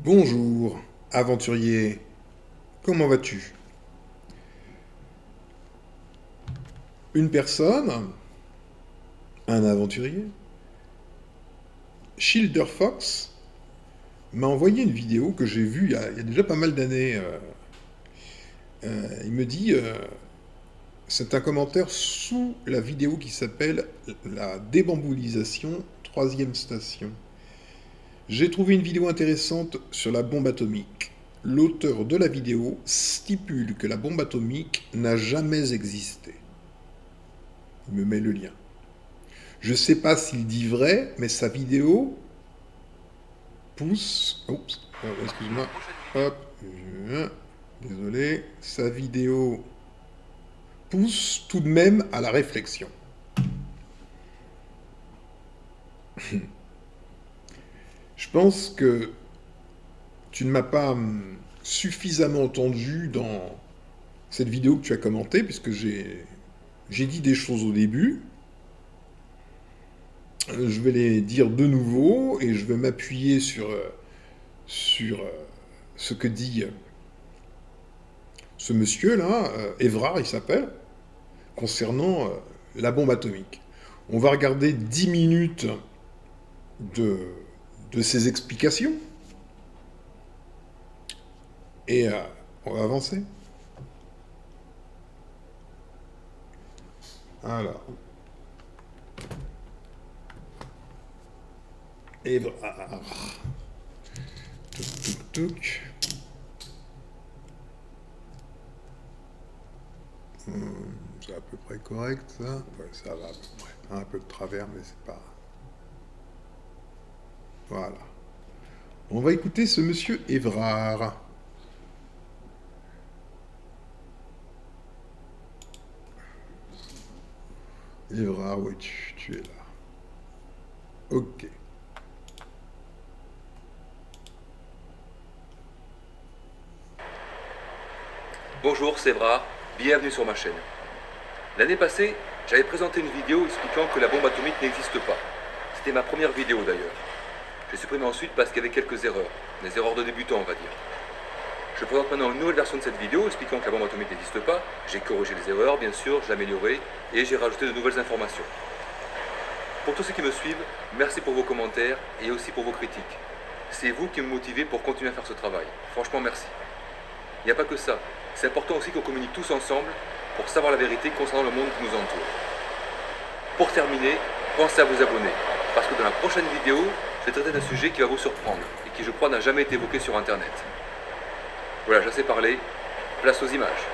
Bonjour, aventurier. Comment vas-tu? Une personne, un aventurier, Shielder Fox, m'a envoyé une vidéo que j'ai vue il y a déjà pas mal d'années. Il me dit, c'est un commentaire sous la vidéo qui s'appelle La débamboulisation, troisième station. J'ai trouvé une vidéo intéressante sur la bombe atomique. L'auteur de la vidéo stipule que la bombe atomique n'a jamais existé. Il me met le lien. Je sais pas s'il dit vrai, mais sa vidéo pousse. Oups, excuse-moi. Hop, désolé. Sa vidéo pousse tout de même à la réflexion. Je pense que tu ne m'as pas suffisamment entendu dans cette vidéo que tu as commentée, puisque j'ai dit des choses au début. Je vais les dire de nouveau et je vais m'appuyer sur ce que dit ce monsieur-là, Évrard il s'appelle, concernant la bombe atomique. On va regarder 10 minutes de, de ses explications et on va avancer. Alors, Évrard. Touk, touk, touk. C'est à peu près correct, ça. Ouais, ça va à peu près. Un peu de travers, mais c'est pas... Voilà. On va écouter ce monsieur Évrard. Évrard, oui, tu es là. Ok. Bonjour, c'est Bra, bienvenue sur ma chaîne. L'année passée, j'avais présenté une vidéo expliquant que la bombe atomique n'existe pas. C'était ma première vidéo d'ailleurs. J'ai supprimé ensuite parce qu'il y avait quelques erreurs, des erreurs de débutants on va dire. Je présente maintenant une nouvelle version de cette vidéo expliquant que la bombe atomique n'existe pas. J'ai corrigé les erreurs bien sûr, je l'ai améliorée et j'ai rajouté de nouvelles informations. Pour tous ceux qui me suivent, merci pour vos commentaires et aussi pour vos critiques. C'est vous qui me motivez pour continuer à faire ce travail. Franchement merci. Il n'y a pas que ça. C'est important aussi qu'on communique tous ensemble pour savoir la vérité concernant le monde qui nous entoure. Pour terminer, pensez à vous abonner, parce que dans la prochaine vidéo, je vais traiter d'un sujet qui va vous surprendre et qui je crois n'a jamais été évoqué sur internet. Voilà, j'ai assez parlé, place aux images.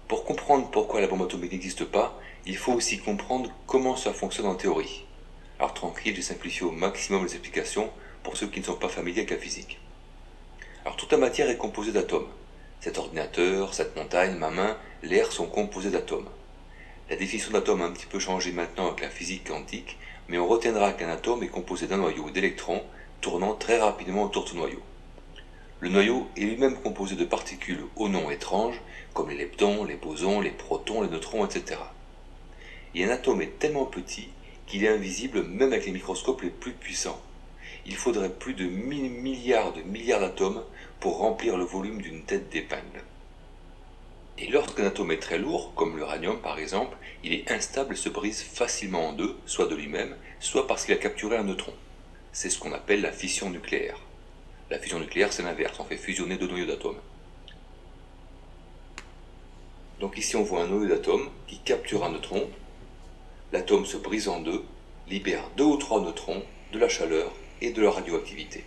Pour comprendre pourquoi la bombe atomique n'existe pas, il faut aussi comprendre comment ça fonctionne en théorie. Alors tranquille, j'ai simplifié au maximum les explications pour ceux qui ne sont pas familiers avec la physique. Alors toute la matière est composée d'atomes. Cet ordinateur, cette montagne, ma main, l'air sont composés d'atomes. La définition d'atome a un petit peu changé maintenant avec la physique quantique, mais on retiendra qu'un atome est composé d'un noyau d'électrons tournant très rapidement autour de ce noyau. Le noyau est lui-même composé de particules aux noms étranges, comme les leptons, les bosons, les protons, les neutrons, etc. Et un atome est tellement petit qu'il est invisible même avec les microscopes les plus puissants. Il faudrait plus de 1000 milliards de milliards d'atomes pour remplir le volume d'une tête d'épingle. Et lorsqu'un atome est très lourd, comme l'uranium par exemple, il est instable et se brise facilement en deux, soit de lui-même, soit parce qu'il a capturé un neutron. C'est ce qu'on appelle la fission nucléaire. La fission nucléaire, c'est l'inverse, on fait fusionner deux noyaux d'atomes. Donc ici on voit un noyau d'atome qui capture un neutron, l'atome se brise en deux, libère deux ou trois neutrons, de la chaleur et de la radioactivité.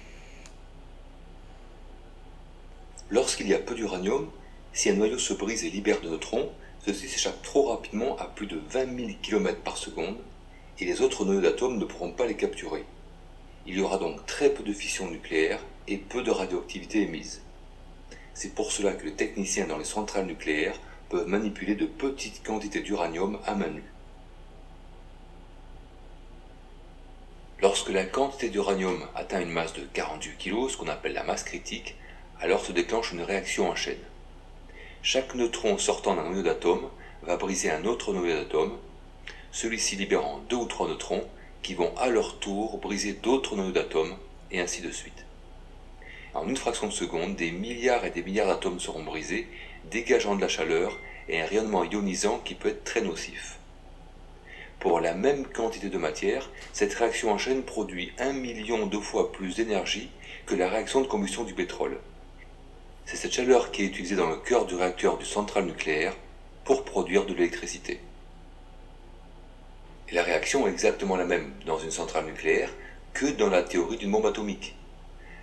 Lorsqu'il y a peu d'uranium, si un noyau se brise et libère de neutrons, ceux-ci s'échappent trop rapidement à plus de 20 000 km par seconde et les autres noyaux d'atomes ne pourront pas les capturer. Il y aura donc très peu de fission nucléaire et peu de radioactivité émise. C'est pour cela que les techniciens dans les centrales nucléaires peuvent manipuler de petites quantités d'uranium à main nue. Lorsque la quantité d'uranium atteint une masse de 48 kg, ce qu'on appelle la masse critique, alors se déclenche une réaction en chaîne. Chaque neutron sortant d'un noyau d'atome va briser un autre noyau d'atome, celui-ci libérant deux ou trois neutrons qui vont à leur tour briser d'autres noyaux d'atomes, et ainsi de suite. En une fraction de seconde, des milliards et des milliards d'atomes seront brisés, dégageant de la chaleur et un rayonnement ionisant qui peut être très nocif. Pour la même quantité de matière, cette réaction en chaîne produit 1 million de fois plus d'énergie que la réaction de combustion du pétrole. C'est cette chaleur qui est utilisée dans le cœur du réacteur du centrale nucléaire pour produire de l'électricité. Et la réaction est exactement la même dans une centrale nucléaire que dans la théorie d'une bombe atomique.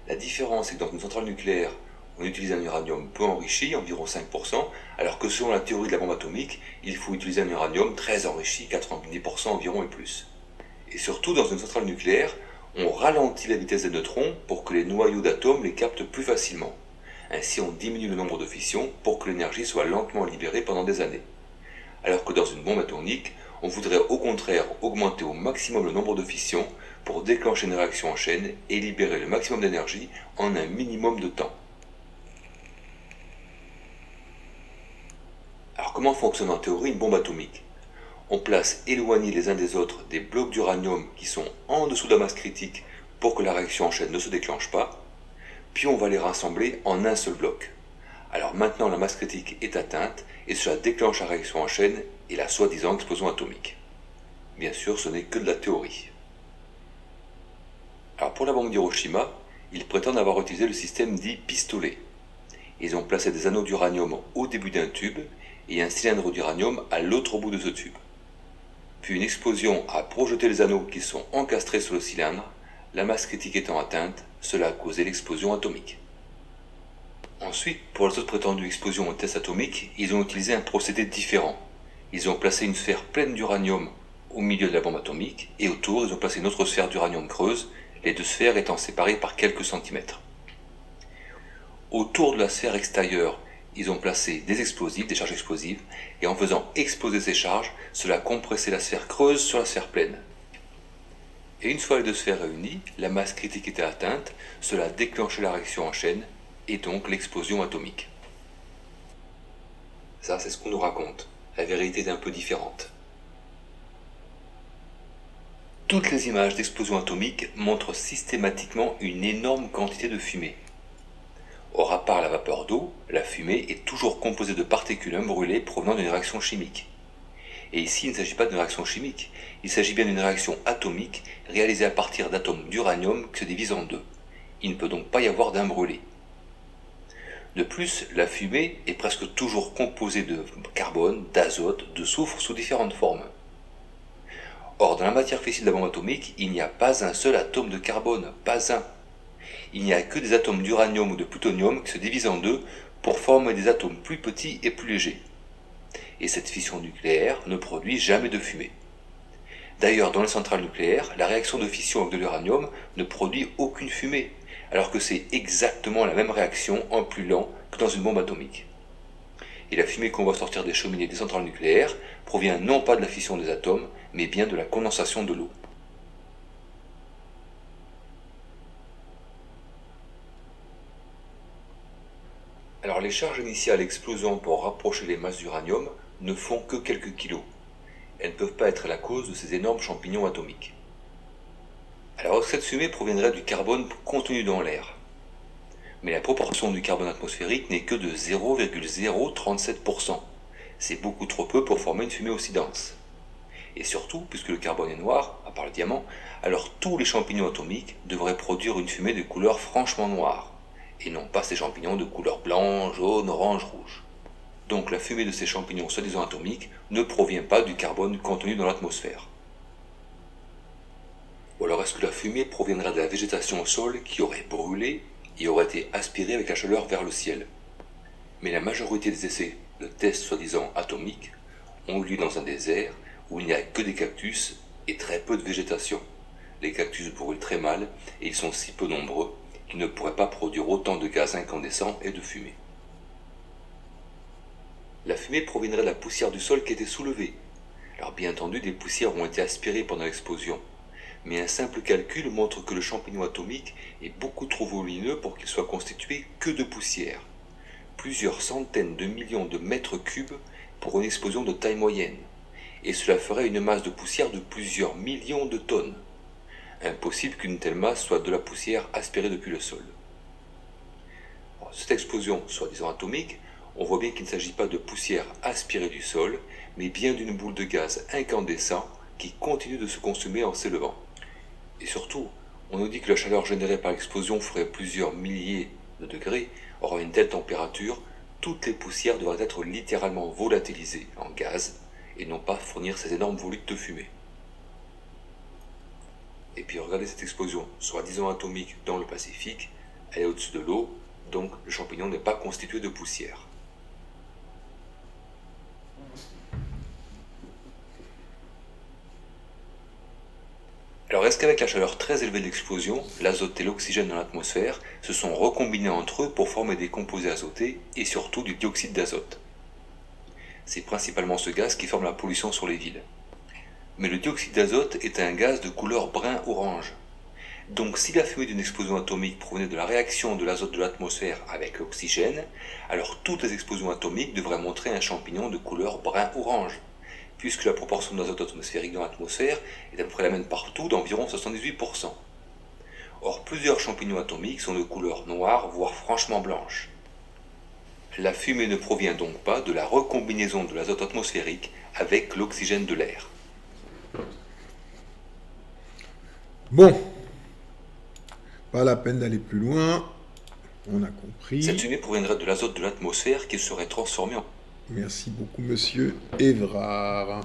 La différence est que dans une centrale nucléaire, on utilise un uranium peu enrichi, environ 5%, alors que selon la théorie de la bombe atomique, il faut utiliser un uranium très enrichi, 90% environ et plus. Et surtout, dans une centrale nucléaire, on ralentit la vitesse des neutrons pour que les noyaux d'atomes les captent plus facilement. Ainsi, on diminue le nombre de fissions pour que l'énergie soit lentement libérée pendant des années. Alors que dans une bombe atomique, on voudrait au contraire augmenter au maximum le nombre de fissions pour déclencher une réaction en chaîne et libérer le maximum d'énergie en un minimum de temps. Alors comment fonctionne en théorie une bombe atomique? On place éloignés les uns des autres des blocs d'uranium qui sont en dessous de la masse critique pour que la réaction en chaîne ne se déclenche pas, puis on va les rassembler en un seul bloc. Alors maintenant la masse critique est atteinte et cela déclenche la réaction en chaîne et la soi-disant explosion atomique. Bien sûr, ce n'est que de la théorie. Alors pour la bombe d'Hiroshima, ils prétendent avoir utilisé le système dit pistolet. Ils ont placé des anneaux d'uranium au début d'un tube et un cylindre d'uranium à l'autre bout de ce tube. Puis une explosion a projeté les anneaux qui sont encastrés sur le cylindre, la masse critique étant atteinte, cela a causé l'explosion atomique. Ensuite, pour les autres prétendues explosions au test atomique, ils ont utilisé un procédé différent. Ils ont placé une sphère pleine d'uranium au milieu de la bombe atomique, et autour, ils ont placé une autre sphère d'uranium creuse, les deux sphères étant séparées par quelques centimètres. Autour de la sphère extérieure, ils ont placé des explosifs, des charges explosives, et en faisant exploser ces charges, cela compressait la sphère creuse sur la sphère pleine. Et une fois les deux sphères réunies, la masse critique était atteinte, cela déclenchait la réaction en chaîne, et donc l'explosion atomique. Ça, c'est ce qu'on nous raconte. La vérité est un peu différente. Toutes les images d'explosion atomique montrent systématiquement une énorme quantité de fumée. Or, à part la vapeur d'eau, la fumée est toujours composée de particules brûlées provenant d'une réaction chimique. Et ici, il ne s'agit pas d'une réaction chimique, il s'agit bien d'une réaction atomique réalisée à partir d'atomes d'uranium qui se divisent en deux. Il ne peut donc pas y avoir d'un brûlé. De plus, la fumée est presque toujours composée de carbone, d'azote, de soufre sous différentes formes. Or, dans la matière fissile de la bombe atomique, il n'y a pas un seul atome de carbone, pas un. Il n'y a que des atomes d'uranium ou de plutonium qui se divisent en deux pour former des atomes plus petits et plus légers. Et cette fission nucléaire ne produit jamais de fumée. D'ailleurs, dans les centrales nucléaires, la réaction de fission avec de l'uranium ne produit aucune fumée, alors que c'est exactement la même réaction en plus lent que dans une bombe atomique. Et la fumée qu'on voit sortir des cheminées des centrales nucléaires provient non pas de la fission des atomes, mais bien de la condensation de l'eau. Alors les charges initiales explosant pour rapprocher les masses d'uranium ne font que quelques kilos. Elles ne peuvent pas être la cause de ces énormes champignons atomiques. Alors cette fumée proviendrait du carbone contenu dans l'air. Mais la proportion du carbone atmosphérique n'est que de 0,037%. C'est beaucoup trop peu pour former une fumée aussi dense. Et surtout, puisque le carbone est noir, à part le diamant, alors tous les champignons atomiques devraient produire une fumée de couleur franchement noire, et non pas ces champignons de couleur blanc, jaune, orange, rouge. Donc la fumée de ces champignons soi-disant atomiques ne provient pas du carbone contenu dans l'atmosphère. Ou alors est-ce que la fumée proviendra de la végétation au sol qui aurait brûlé et aurait été aspirée avec la chaleur vers le ciel? Mais la majorité des essais de tests soi-disant atomiques ont eu lieu dans un désert où il n'y a que des cactus et très peu de végétation. Les cactus brûlent très mal et ils sont si peu nombreux qu'ils ne pourraient pas produire autant de gaz incandescents et de fumée. La fumée proviendrait de la poussière du sol qui était soulevée. Alors bien entendu, des poussières ont été aspirées pendant l'explosion, mais un simple calcul montre que le champignon atomique est beaucoup trop volumineux pour qu'il soit constitué que de poussière. Plusieurs centaines de millions de mètres cubes pour une explosion de taille moyenne, et cela ferait une masse de poussière de plusieurs millions de tonnes. Impossible qu'une telle masse soit de la poussière aspirée depuis le sol. Alors, cette explosion, soi-disant atomique, on voit bien qu'il ne s'agit pas de poussière aspirée du sol, mais bien d'une boule de gaz incandescent qui continue de se consumer en s'élevant. Et surtout, on nous dit que la chaleur générée par l'explosion ferait plusieurs milliers de degrés. Or, à une telle température, toutes les poussières devraient être littéralement volatilisées en gaz et non pas fournir ces énormes volutes de fumée. Et puis regardez cette explosion, soi-disant atomique dans le Pacifique, elle est au-dessus de l'eau, donc le champignon n'est pas constitué de poussière. Alors est-ce qu'avec la chaleur très élevée de l'explosion, l'azote et l'oxygène dans l'atmosphère se sont recombinés entre eux pour former des composés azotés et surtout du dioxyde d'azote? C'est principalement ce gaz qui forme la pollution sur les villes. Mais le dioxyde d'azote est un gaz de couleur brun-orange. Donc si la fumée d'une explosion atomique provenait de la réaction de l'azote de l'atmosphère avec l'oxygène, alors toutes les explosions atomiques devraient montrer un champignon de couleur brun-orange, puisque la proportion d'azote atmosphérique dans l'atmosphère est à peu près la même partout d'environ 78%. Or, plusieurs champignons atomiques sont de couleur noire, voire franchement blanche. La fumée ne provient donc pas de la recombinaison de l'azote atmosphérique avec l'oxygène de l'air. Bon, pas la peine d'aller plus loin, on a compris. Cette fumée proviendrait de l'azote de l'atmosphère qui serait transformé en... Merci beaucoup, monsieur Évrard.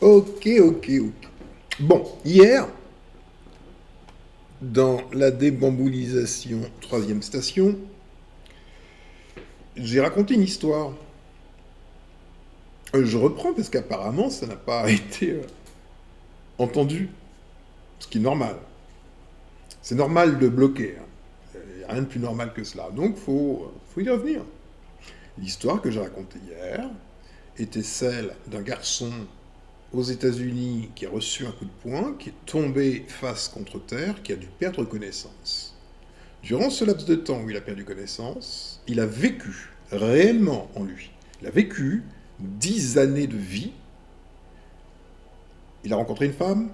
Ok. Bon, hier, dans la débamboulisation troisième station, j'ai raconté une histoire. Je reprends parce qu'apparemment, ça n'a pas été entendu, ce qui est normal. C'est normal de bloquer. Il n'y a rien de plus normal que cela. Donc, faut y revenir. L'histoire que j'ai racontée hier était celle d'un garçon aux États-Unis qui a reçu un coup de poing, qui est tombé face contre terre, qui a dû perdre connaissance. Durant ce laps de temps où il a perdu connaissance, il a vécu réellement en lui. Il a vécu 10 années de vie. Il a rencontré une femme.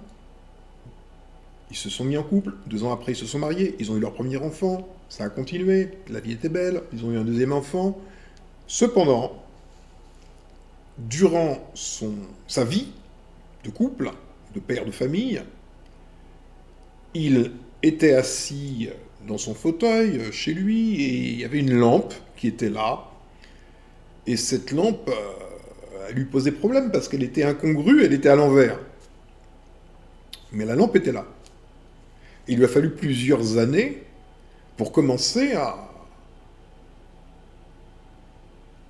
Ils se sont mis en couple. 2 ans après, ils se sont mariés. Ils ont eu leur premier enfant. Ça a continué. La vie était belle. Ils ont eu un deuxième enfant. Cependant, durant sa vie de couple, de père de famille, il était assis dans son fauteuil chez lui et il y avait une lampe qui était là. Et cette lampe, elle lui posait problème parce qu'elle était incongrue, elle était à l'envers. Mais la lampe était là. Il lui a fallu plusieurs années pour commencer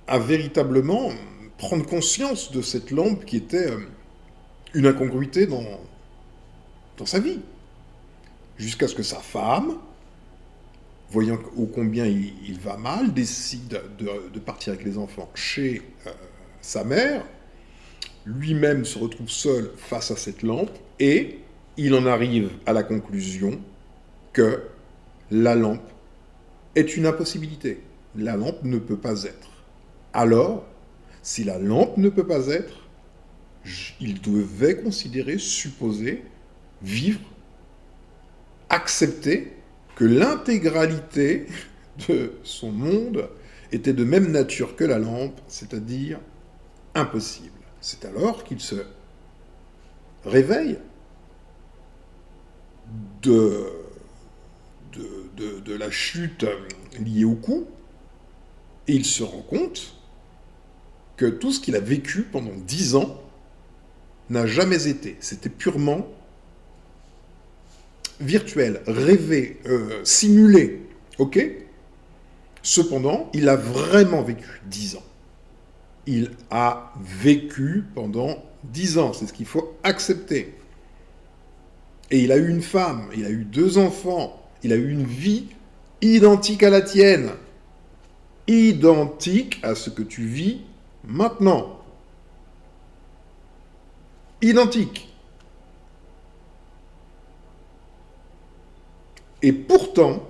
à véritablement prendre conscience de cette lampe qui était une incongruité dans sa vie. Jusqu'à ce que sa femme, voyant ô combien il va mal, décide de partir avec les enfants chez sa mère, lui-même se retrouve seul face à cette lampe, et il en arrive à la conclusion que la lampe est une impossibilité. La lampe ne peut pas être. Alors, si la lampe ne peut pas être, il devait considérer, supposer, vivre, accepter que l'intégralité de son monde était de même nature que la lampe, c'est-à-dire impossible. C'est alors qu'il se réveille de la chute liée au coup, et il se rend compte que tout ce qu'il a vécu pendant 10 ans n'a jamais été. C'était purement virtuel, rêvé, simulé. Ok ? Cependant, il a vraiment vécu 10 ans. Il a vécu pendant 10 ans. C'est ce qu'il faut accepter. Et il a eu une femme, il a eu 2 enfants, il a eu une vie identique à la tienne. Identique à ce que tu vis maintenant. Identiques. Et pourtant,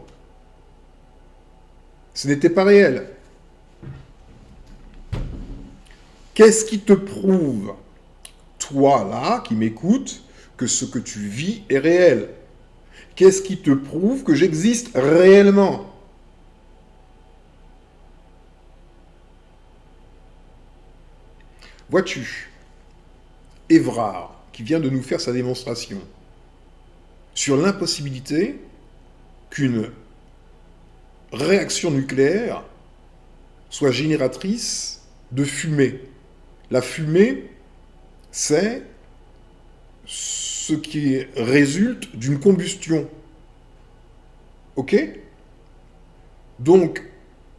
ce n'était pas réel. Qu'est-ce qui te prouve, toi là, qui m'écoutes, que ce que tu vis est réel? Qu'est-ce qui te prouve que j'existe réellement? Vois-tu, Évrard, qui vient de nous faire sa démonstration, sur l'impossibilité qu'une réaction nucléaire soit génératrice de fumée. La fumée, c'est ce qui résulte d'une combustion. Ok? Donc,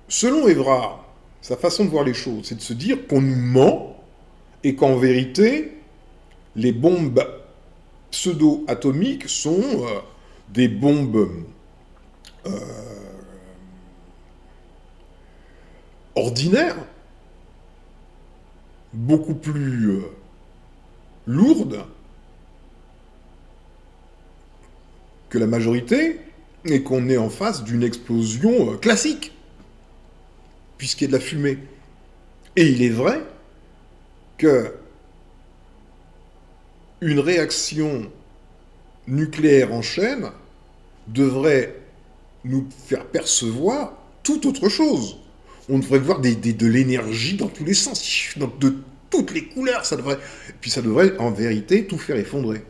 selon Évrard, sa façon de voir les choses, c'est de se dire qu'on nous ment et qu'en vérité, les bombes pseudo-atomiques sont des bombes ordinaires, beaucoup plus lourdes que la majorité, et qu'on est en face d'une explosion classique, puisqu'il y a de la fumée. Et il est vrai que une réaction nucléaire en chaîne devrait nous faire percevoir tout autre chose. On devrait voir de l'énergie dans tous les sens, de toutes les couleurs. Puis ça devrait, en vérité, tout faire effondrer.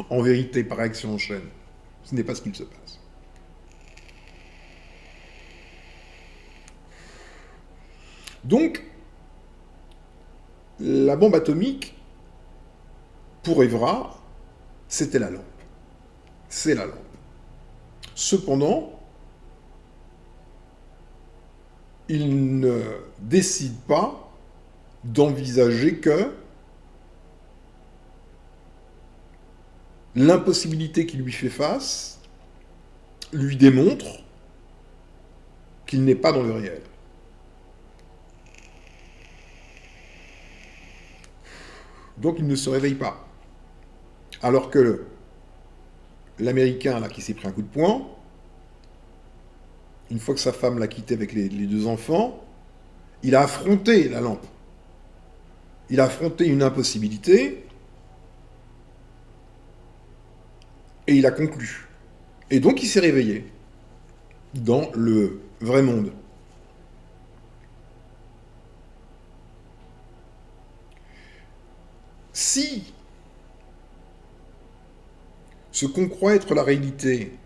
En vérité, par réaction en chaîne. Ce n'est pas ce qu'il se passe. Donc, la bombe atomique, pour Évrard, c'était la lampe. C'est la lampe. Cependant, il ne décide pas d'envisager que l'impossibilité qui lui fait face lui démontre qu'il n'est pas dans le réel. Donc il ne se réveille pas. Alors que l'Américain, là, qui s'est pris un coup de poing, une fois que sa femme l'a quitté avec les deux enfants, il a affronté la lampe. Il a affronté une impossibilité et il a conclu. Et donc il s'est réveillé dans le vrai monde. Si ce qu'on croit être la réalité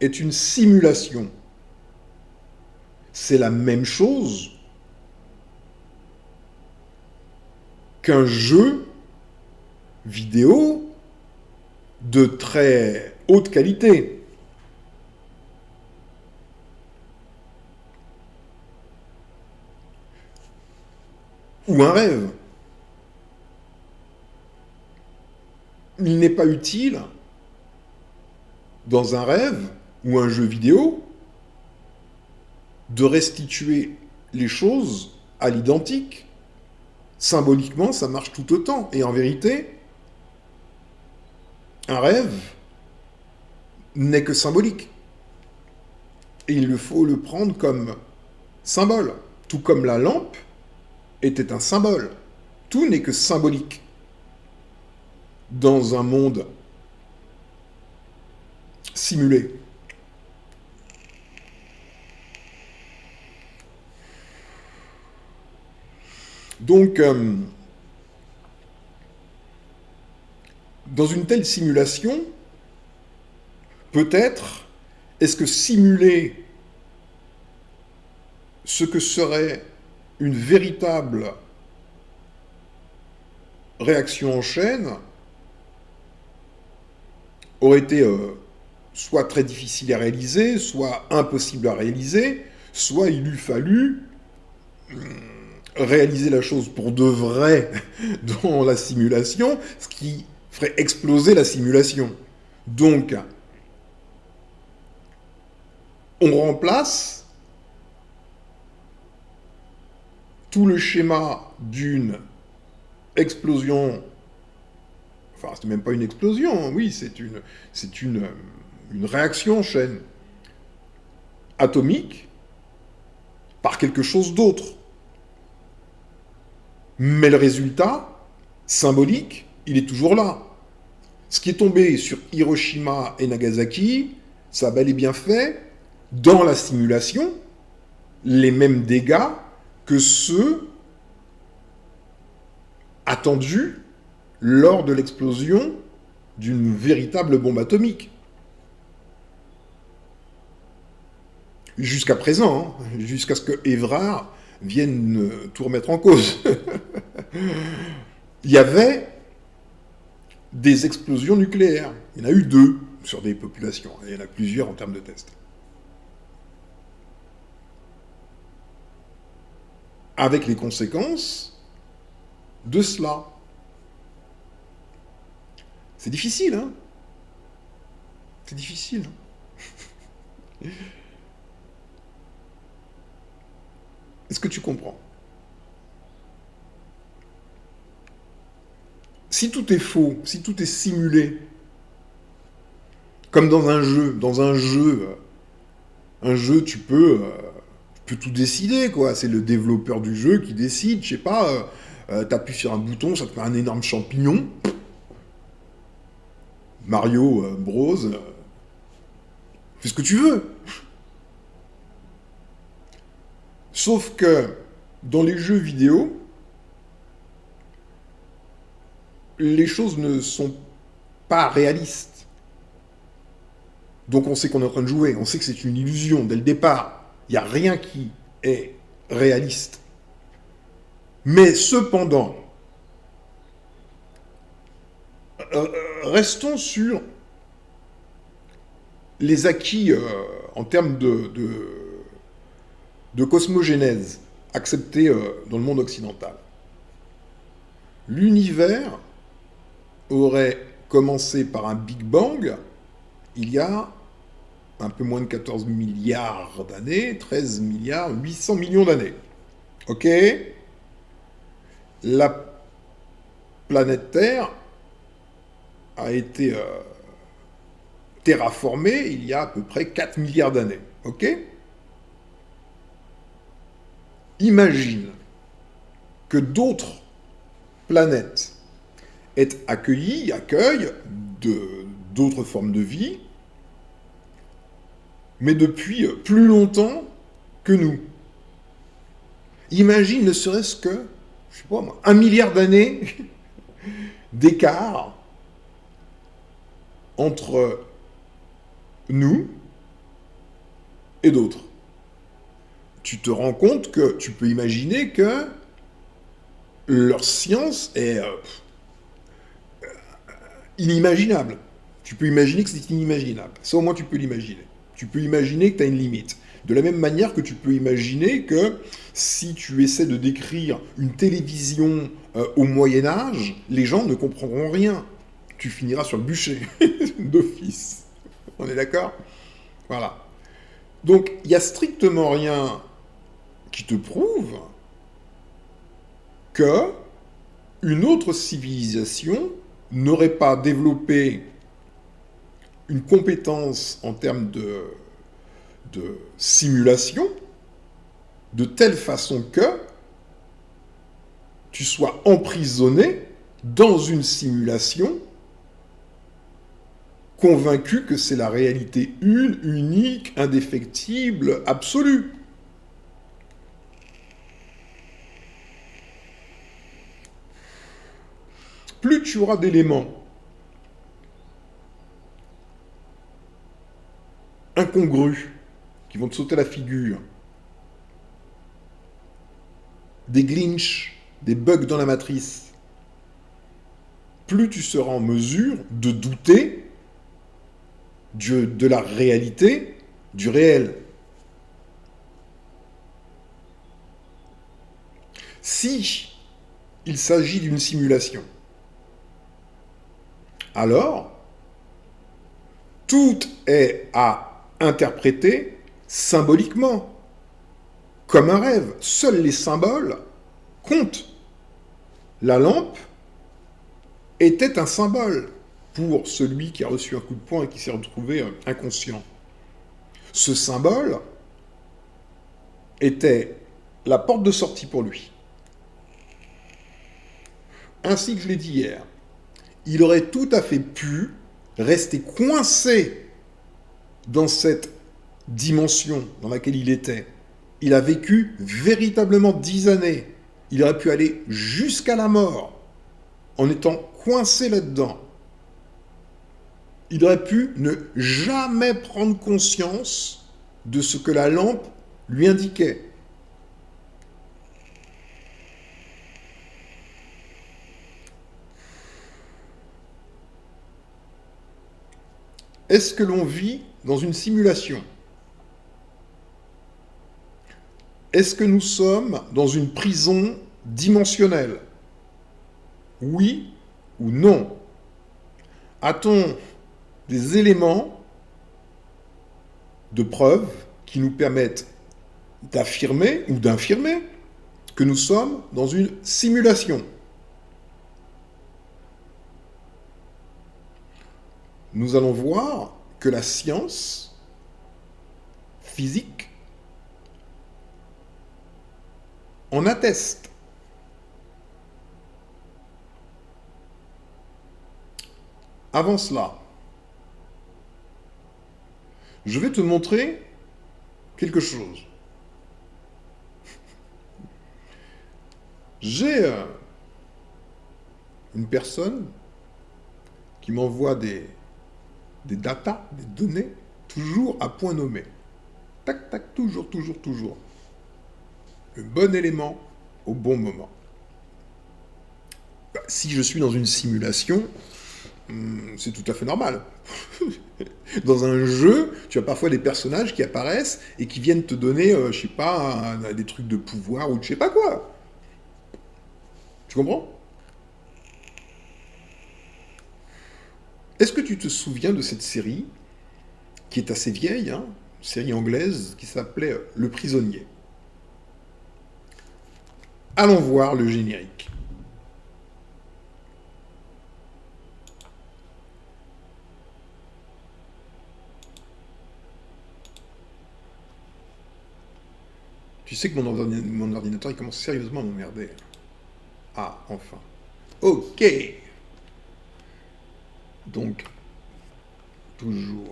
est une simulation, c'est la même chose qu'un jeu vidéo de très haute qualité. Ou un rêve. Il n'est pas utile, dans un rêve ou un jeu vidéo, de restituer les choses à l'identique. Symboliquement, ça marche tout autant. Et en vérité, un rêve n'est que symbolique. Et il faut le prendre comme symbole. Tout comme la lampe était un symbole. Tout n'est que symbolique. Dans un monde simulé. Donc, dans une telle simulation, peut-être, est-ce que simuler ce que serait une véritable réaction en chaîne aurait été soit très difficile à réaliser, soit impossible à réaliser, soit il eût fallu réaliser la chose pour de vrai dans la simulation, ce qui ferait exploser la simulation. Donc, on remplace tout le schéma d'une explosion Enfin, c'est même pas une explosion, oui, c'est une réaction en chaîne atomique par quelque chose d'autre. Mais le résultat, symbolique, il est toujours là. Ce qui est tombé sur Hiroshima et Nagasaki, ça a bel et bien fait, dans la simulation, les mêmes dégâts que ceux attendus lors de l'explosion d'une véritable bombe atomique. Jusqu'à présent, hein, jusqu'à ce que Evrard vienne tout remettre en cause. Il y avait des explosions nucléaires. Il y en a eu 2 sur des populations. Il y en a plusieurs en termes de tests. Avec les conséquences de cela. C'est difficile, hein? C'est difficile. Hein. Est-ce que tu comprends? Si tout est faux, si tout est simulé, comme dans un jeu, tu peux tout décider, quoi. C'est le développeur du jeu qui décide, je sais pas, t'appuies sur un bouton, ça te fait un énorme champignon. Mario Bros, fais ce que tu veux. Sauf que dans les jeux vidéo, les choses ne sont pas réalistes. Donc on sait qu'on est en train de jouer, on sait que c'est une illusion dès le départ. Il n'y a rien qui est réaliste. Mais cependant, restons sur les acquis en termes de cosmogénèse acceptés dans le monde occidental. L'univers aurait commencé par un Big Bang il y a un peu moins de 14 milliards d'années, 13 milliards, 800 millions d'années. Ok? La planète Terre a été terraformée il y a à peu près 4 milliards d'années. Ok? Imagine que d'autres planètes accueillent d'autres formes de vie, mais depuis plus longtemps que nous. Imagine ne serait-ce que, je sais pas moi, 1 milliard d'années d'écart entre nous et d'autres. Tu te rends compte que tu peux imaginer que leur science est inimaginable. Tu peux imaginer que c'est inimaginable. Ça, au moins, tu peux l'imaginer. Tu peux imaginer que tu as une limite. De la même manière que tu peux imaginer que si tu essaies de décrire une télévision au Moyen-Âge, les gens ne comprendront rien. Tu finiras sur le bûcher d'office. On est d'accord? Voilà. Donc, il n'y a strictement rien qui te prouve que une autre civilisation n'aurait pas développé une compétence en termes de simulation de telle façon que tu sois emprisonné dans une simulation convaincu que c'est la réalité unique, indéfectible, absolue. Plus tu auras d'éléments incongrus qui vont te sauter à la figure, des glitches, des bugs dans la matrice, plus tu seras en mesure de douter de la réalité, du réel. Si il s'agit d'une simulation, alors tout est à interpréter symboliquement, comme un rêve. Seuls les symboles comptent. La lampe était un symbole pour celui qui a reçu un coup de poing et qui s'est retrouvé inconscient. Ce symbole était la porte de sortie pour lui. Ainsi que je l'ai dit hier, il aurait tout à fait pu rester coincé dans cette dimension dans laquelle il était. Il a vécu véritablement 10 années. Il aurait pu aller jusqu'à la mort en étant coincé là-dedans. Il aurait pu ne jamais prendre conscience de ce que la lampe lui indiquait. Est-ce que l'on vit dans une simulation? Est-ce que nous sommes dans une prison dimensionnelle? Oui ou non? A-t-on des éléments de preuve qui nous permettent d'affirmer ou d'infirmer que nous sommes dans une simulation? Nous allons voir que la science physique en atteste. Avant cela, je vais te montrer quelque chose. J'ai une personne qui m'envoie des datas, des données, toujours à point nommé. Tac, tac, toujours. Le bon élément au bon moment. Si je suis dans une simulation, c'est tout à fait normal. Dans un jeu, tu as parfois des personnages qui apparaissent et qui viennent te donner, je sais pas, des trucs de pouvoir ou je sais pas quoi. Tu comprends? Est-ce que tu te souviens de cette série, qui est assez vieille, hein, une série anglaise qui s'appelait Le Prisonnier? Allons voir le générique. Tu sais que mon ordinateur il commence sérieusement à m'emmerder. Ah, enfin. Ok. Donc, toujours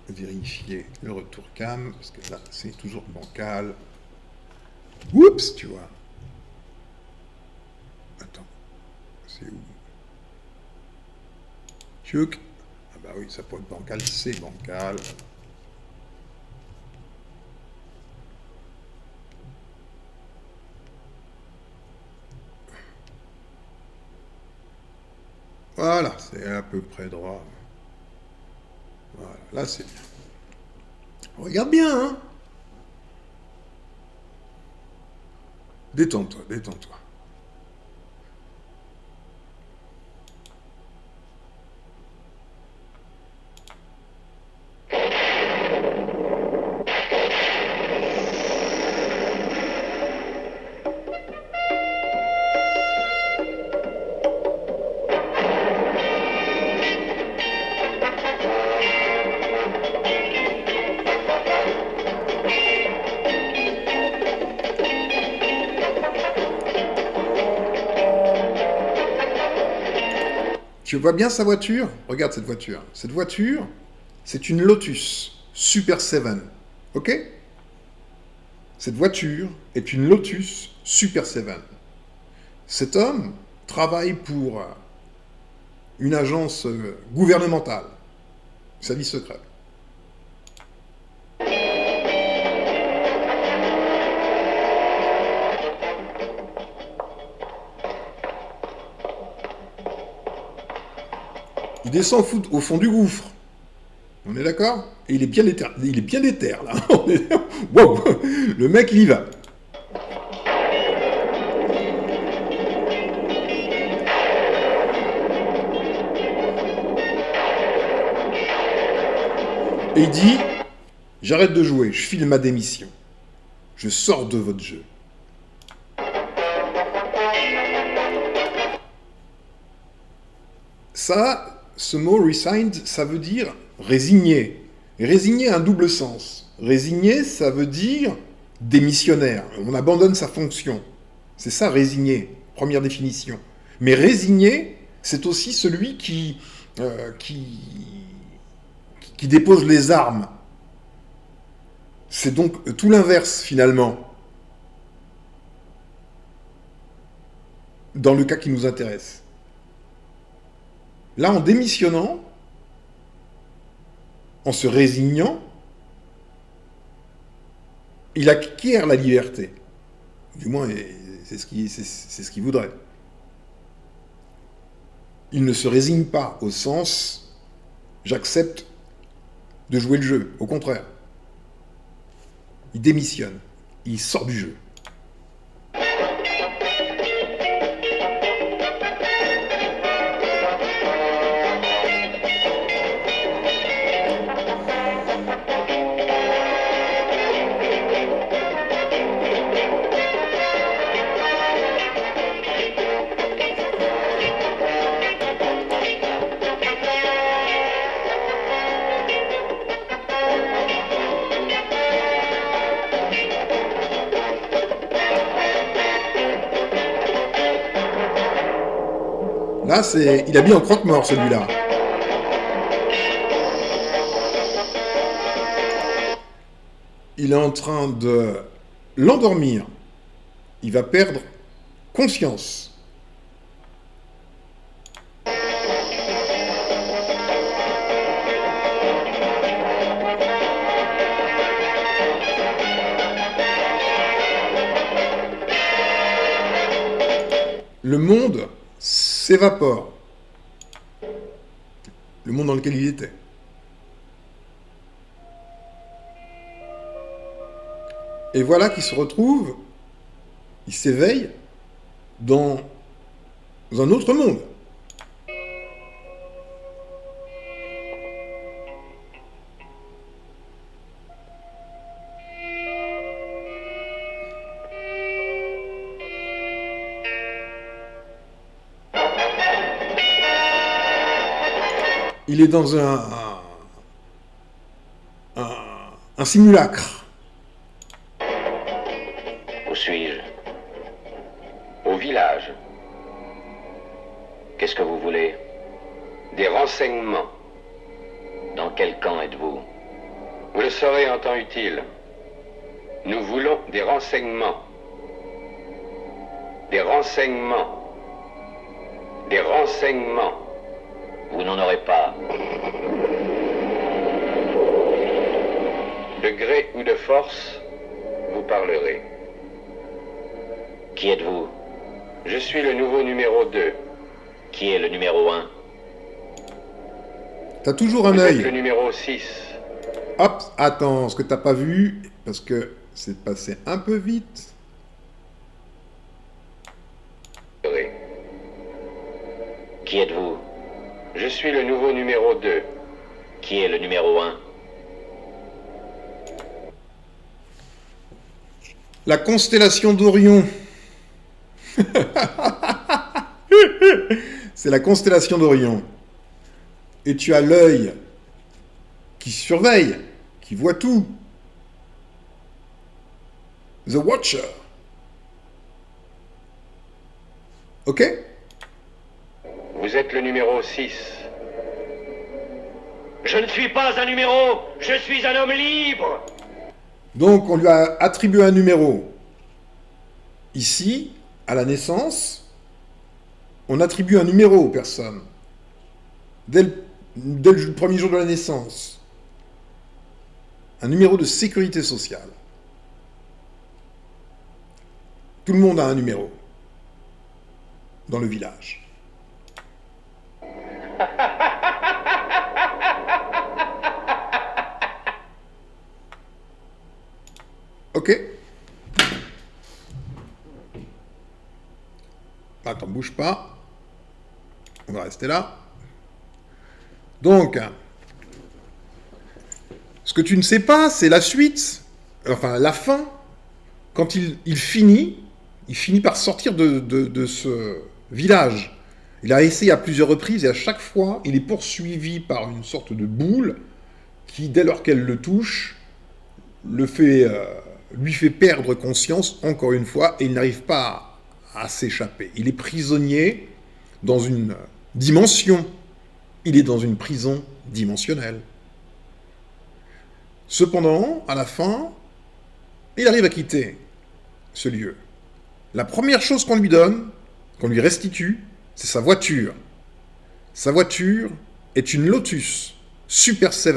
vérifier le retour cam, parce que là, c'est toujours bancal. Oups, tu vois. Attends, c'est où? Tchouk. Ah bah oui, ça peut être bancal, c'est bancal. Voilà, c'est à peu près droit. Voilà, là c'est bien. Regarde bien, hein. Détends-toi, détends-toi. Tu vois bien sa voiture? Regarde cette voiture. Cette voiture, c'est une Lotus Super 7. Ok? Cette voiture est une Lotus Super 7. Cet homme travaille pour une agence gouvernementale. Service secret. Il descend au fond du gouffre. On est d'accord? Et il est bien déter, là. Wow! Le mec, il y va. Et il dit, j'arrête de jouer, je file ma démission. Je sors de votre jeu. Ça, ce mot resigned, ça veut dire résigné. Et résigné a un double sens. Résigné, ça veut dire démissionnaire. On abandonne sa fonction. C'est ça, résigné, première définition. Mais résigné, c'est aussi celui qui dépose les armes. C'est donc tout l'inverse, finalement, dans le cas qui nous intéresse. Là, en démissionnant, en se résignant, il acquiert la liberté. Du moins, c'est ce qu'il voudrait. Il ne se résigne pas au sens « j'accepte de jouer le jeu ». Au contraire. Il démissionne. Il sort du jeu. Là, il a mis en croque-mort, celui-là. Il est en train de l'endormir. Il va perdre conscience. Le monde s'évapore. Le monde dans lequel il était. Et voilà qu'il se retrouve, il s'éveille dans un autre monde. Il est dans un simulacre. Où suis-je? Au village. Qu'est-ce que vous voulez? Des renseignements. Dans quel camp êtes-vous? Vous le saurez en temps utile. Nous voulons des renseignements. Des renseignements. Des renseignements. Vous n'en aurez pas. De gré ou de force, vous parlerez. Qui êtes-vous? Je suis le nouveau numéro 2. Qui est le numéro 1? T'as toujours un Vous êtes œil. le numéro 6. Hop, attends, ce que t'as pas vu, parce que c'est passé un peu vite. Qui êtes-vous? Je suis le nouveau numéro 2. Qui est le numéro 1? La constellation d'Orion. C'est la constellation d'Orion. Et tu as l'œil qui surveille, qui voit tout. The Watcher. Ok? Vous êtes le numéro 6. Je ne suis pas un numéro, je suis un homme libre. Donc, on lui a attribué un numéro. Ici, à la naissance, on attribue un numéro aux personnes. Dès le premier jour de la naissance. Un numéro de sécurité sociale. Tout le monde a un numéro. Dans le village. Ok. Attends, bouge pas. On va rester là. Donc, ce que tu ne sais pas, c'est la suite, enfin la fin. Quand il finit par sortir de ce village. Il a essayé à plusieurs reprises et à chaque fois, il est poursuivi par une sorte de boule qui, dès lors qu'elle le touche, lui fait perdre conscience encore une fois et il n'arrive pas à s'échapper. Il est prisonnier dans une dimension. Il est dans une prison dimensionnelle. Cependant, à la fin, il arrive à quitter ce lieu. La première chose qu'on lui donne, qu'on lui restitue, c'est sa voiture. Sa voiture est une Lotus Super 7.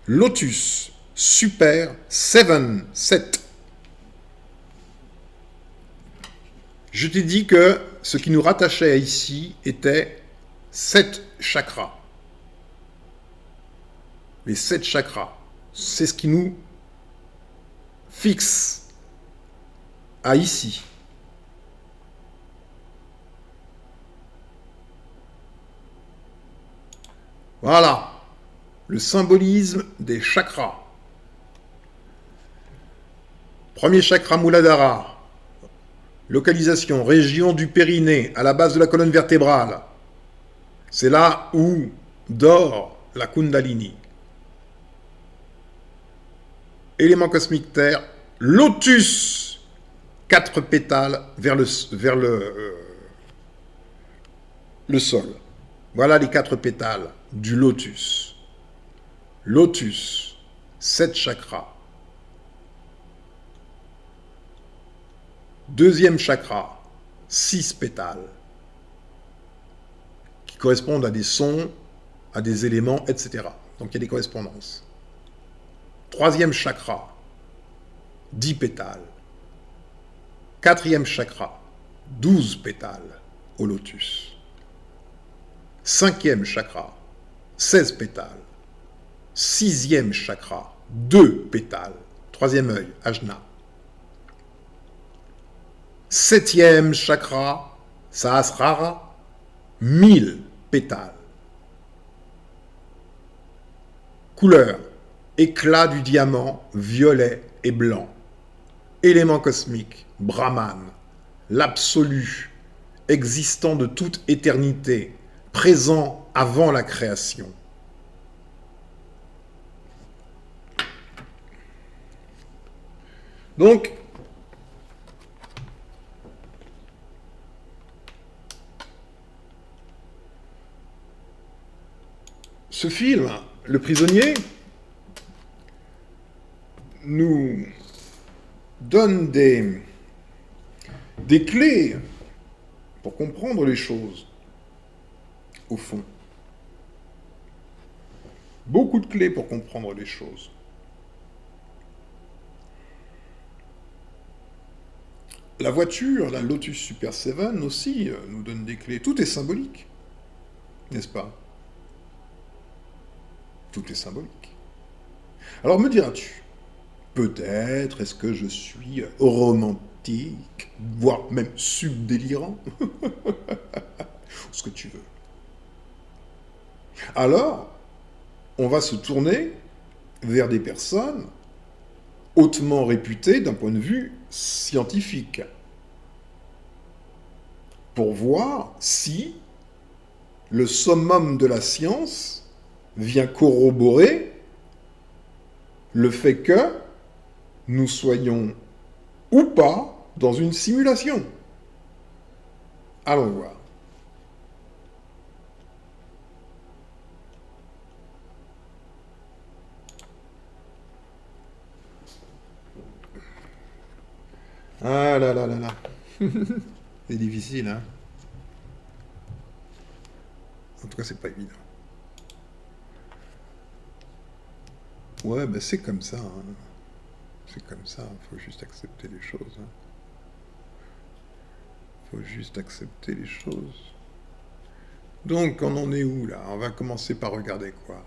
Lotus Super 7. Je t'ai dit que ce qui nous rattachait ici était 7 chakras. Les 7 chakras, c'est ce qui nous fixe à ici. Voilà, le symbolisme des chakras. Premier chakra Muladhara, localisation, région du périnée, à la base de la colonne vertébrale. C'est là où dort la Kundalini. Élément cosmique terre, lotus, 4 pétales vers le sol. Voilà les 4 pétales du lotus. Lotus, 7 chakras. Deuxième chakra, 6 pétales, qui correspondent à des sons, à des éléments, etc. Donc il y a des correspondances. Troisième chakra, 10 pétales. Quatrième chakra, 12 pétales au lotus. Cinquième chakra, 16 pétales. Sixième chakra, 2 pétales. Troisième œil, ajna. Septième chakra, sahasrara, 1000 pétales. Couleur, éclat du diamant, violet et blanc. Élément cosmique, Brahman, l'absolu, existant de toute éternité, présent avant la création. Donc, ce film, Le Prisonnier, nous donne des clés pour comprendre les choses, au fond. Beaucoup de clés pour comprendre les choses. La voiture, la Lotus Super 7 aussi, nous donne des clés. Tout est symbolique, n'est-ce pas? Tout est symbolique. Alors me diras-tu, peut-être est-ce que je suis romantique, voire même subdélirant? Ce que tu veux. Alors, on va se tourner vers des personnes hautement réputées d'un point de vue scientifique pour voir si le summum de la science vient corroborer le fait que nous soyons ou pas dans une simulation. Allons voir. Ah là là là là. C'est difficile, hein. En tout cas, c'est pas évident. Ouais, ben c'est comme ça. Hein. C'est comme ça. Faut juste accepter les choses. Hein. Faut juste accepter les choses. Donc, on en est où, là? On va commencer par regarder quoi?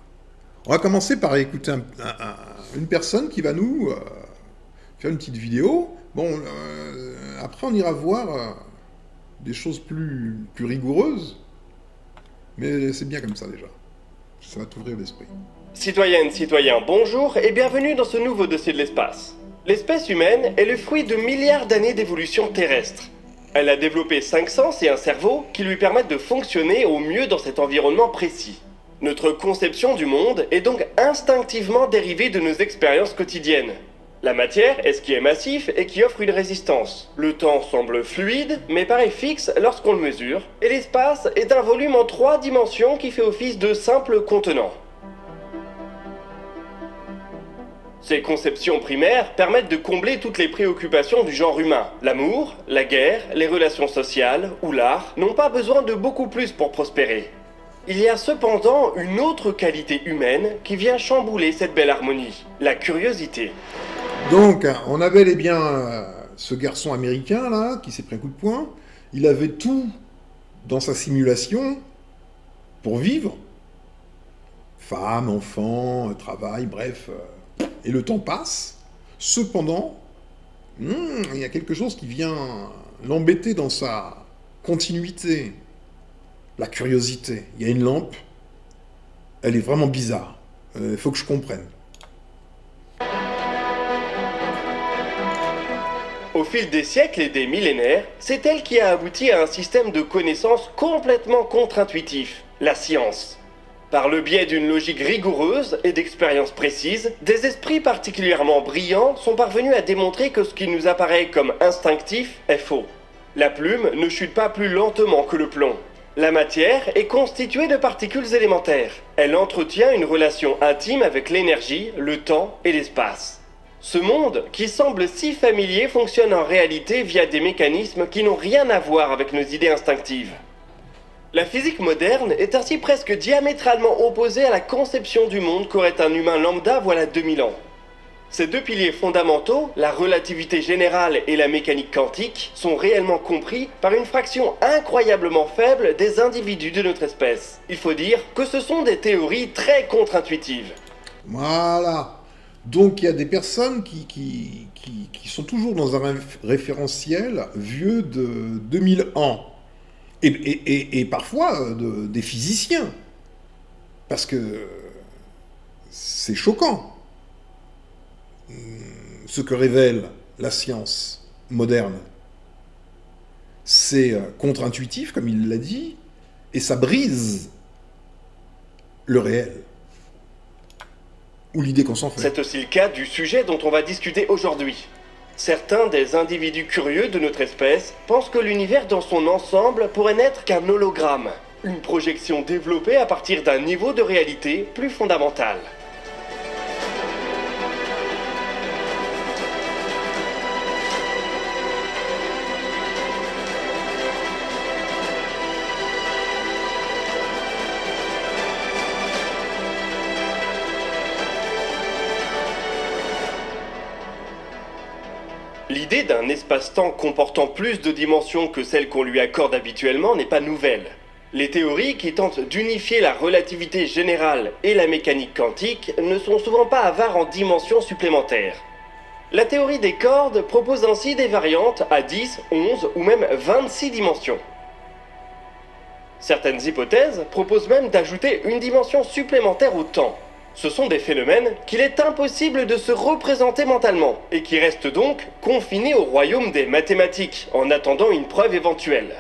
On va commencer par écouter une personne qui va nous faire une petite vidéo. Bon, après, on ira voir des choses plus rigoureuses. Mais c'est bien comme ça, déjà. Ça va t'ouvrir l'esprit. Citoyennes, citoyens, bonjour et bienvenue dans ce nouveau dossier de l'espace. L'espèce humaine est le fruit de milliards d'années d'évolution terrestre. Elle a développé 5 sens et un cerveau qui lui permettent de fonctionner au mieux dans cet environnement précis. Notre conception du monde est donc instinctivement dérivée de nos expériences quotidiennes. La matière est ce qui est massif et qui offre une résistance. Le temps semble fluide, mais paraît fixe lorsqu'on le mesure, et l'espace est un volume en 3 dimensions qui fait office de simple contenant. Ces conceptions primaires permettent de combler toutes les préoccupations du genre humain. L'amour, la guerre, les relations sociales ou l'art n'ont pas besoin de beaucoup plus pour prospérer. Il y a cependant une autre qualité humaine qui vient chambouler cette belle harmonie, la curiosité. Donc, on avait bel et bien ce garçon américain, là, qui s'est pris un coup de poing. Il avait tout dans sa simulation pour vivre. Femme, enfant, travail, bref. Et le temps passe. Cependant, il y a quelque chose qui vient l'embêter dans sa continuité. La curiosité. Il y a une lampe. Elle est vraiment bizarre. Il faut que je comprenne. Au fil des siècles et des millénaires, c'est elle qui a abouti à un système de connaissances complètement contre-intuitif, la science. Par le biais d'une logique rigoureuse et d'expériences précises, des esprits particulièrement brillants sont parvenus à démontrer que ce qui nous apparaît comme instinctif est faux. La plume ne chute pas plus lentement que le plomb. La matière est constituée de particules élémentaires. Elle entretient une relation intime avec l'énergie, le temps et l'espace. Ce monde, qui semble si familier, fonctionne en réalité via des mécanismes qui n'ont rien à voir avec nos idées instinctives. La physique moderne est ainsi presque diamétralement opposée à la conception du monde qu'aurait un humain lambda voilà 2000 ans. Ces deux piliers fondamentaux, la relativité générale et la mécanique quantique, sont réellement compris par une fraction incroyablement faible des individus de notre espèce. Il faut dire que ce sont des théories très contre-intuitives. Voilà. Donc il y a des personnes qui sont toujours dans un référentiel vieux de 2000 ans. Et parfois des physiciens. Parce que c'est choquant. Ce que révèle la science moderne. C'est contre-intuitif, comme il l'a dit, et ça brise le réel. Ou l'idée qu'on s'en fait. C'est aussi le cas du sujet dont on va discuter aujourd'hui. Certains des individus curieux de notre espèce pensent que l'univers dans son ensemble pourrait n'être qu'un hologramme, une projection développée à partir d'un niveau de réalité plus fondamental. L'idée d'un espace-temps comportant plus de dimensions que celles qu'on lui accorde habituellement n'est pas nouvelle. Les théories qui tentent d'unifier la relativité générale et la mécanique quantique ne sont souvent pas avares en dimensions supplémentaires. La théorie des cordes propose ainsi des variantes à 10, 11 ou même 26 dimensions. Certaines hypothèses proposent même d'ajouter une dimension supplémentaire au temps. Ce sont des phénomènes qu'il est impossible de se représenter mentalement, et qui restent donc confinés au royaume des mathématiques, en attendant une preuve éventuelle.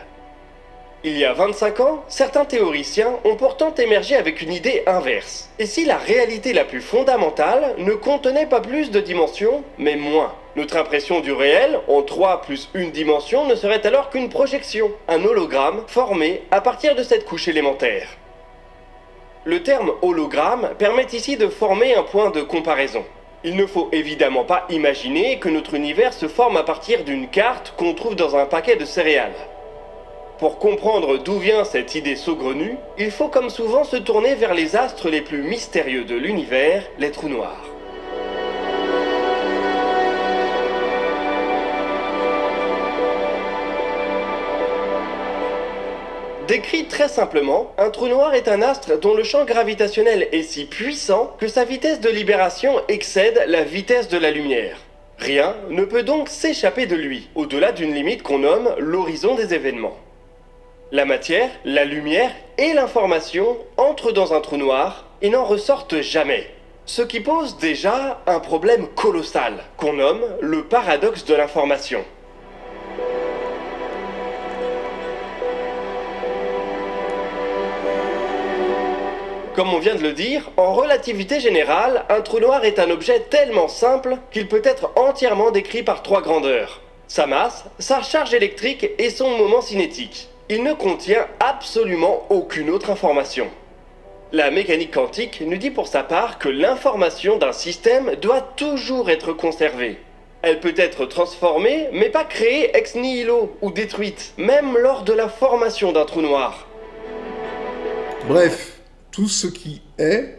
Il y a 25 ans, certains théoriciens ont pourtant émergé avec une idée inverse. Et si la réalité la plus fondamentale ne contenait pas plus de dimensions, mais moins? Notre impression du réel, en 3 plus une dimension, ne serait alors qu'une projection, un hologramme formé à partir de cette couche élémentaire. Le terme hologramme permet ici de former un point de comparaison. Il ne faut évidemment pas imaginer que notre univers se forme à partir d'une carte qu'on trouve dans un paquet de céréales. Pour comprendre d'où vient cette idée saugrenue, il faut comme souvent se tourner vers les astres les plus mystérieux de l'univers, les trous noirs. Décrit très simplement, un trou noir est un astre dont le champ gravitationnel est si puissant que sa vitesse de libération excède la vitesse de la lumière. Rien ne peut donc s'échapper de lui, au-delà d'une limite qu'on nomme l'horizon des événements. La matière, la lumière et l'information entrent dans un trou noir et n'en ressortent jamais. Ce qui pose déjà un problème colossal, qu'on nomme le paradoxe de l'information. Comme on vient de le dire, en relativité générale, un trou noir est un objet tellement simple qu'il peut être entièrement décrit par 3 grandeurs. Sa masse, sa charge électrique et son moment cinétique. Il ne contient absolument aucune autre information. La mécanique quantique nous dit pour sa part que l'information d'un système doit toujours être conservée. Elle peut être transformée, mais pas créée ex nihilo ou détruite, même lors de la formation d'un trou noir. Bref, tout ce qui est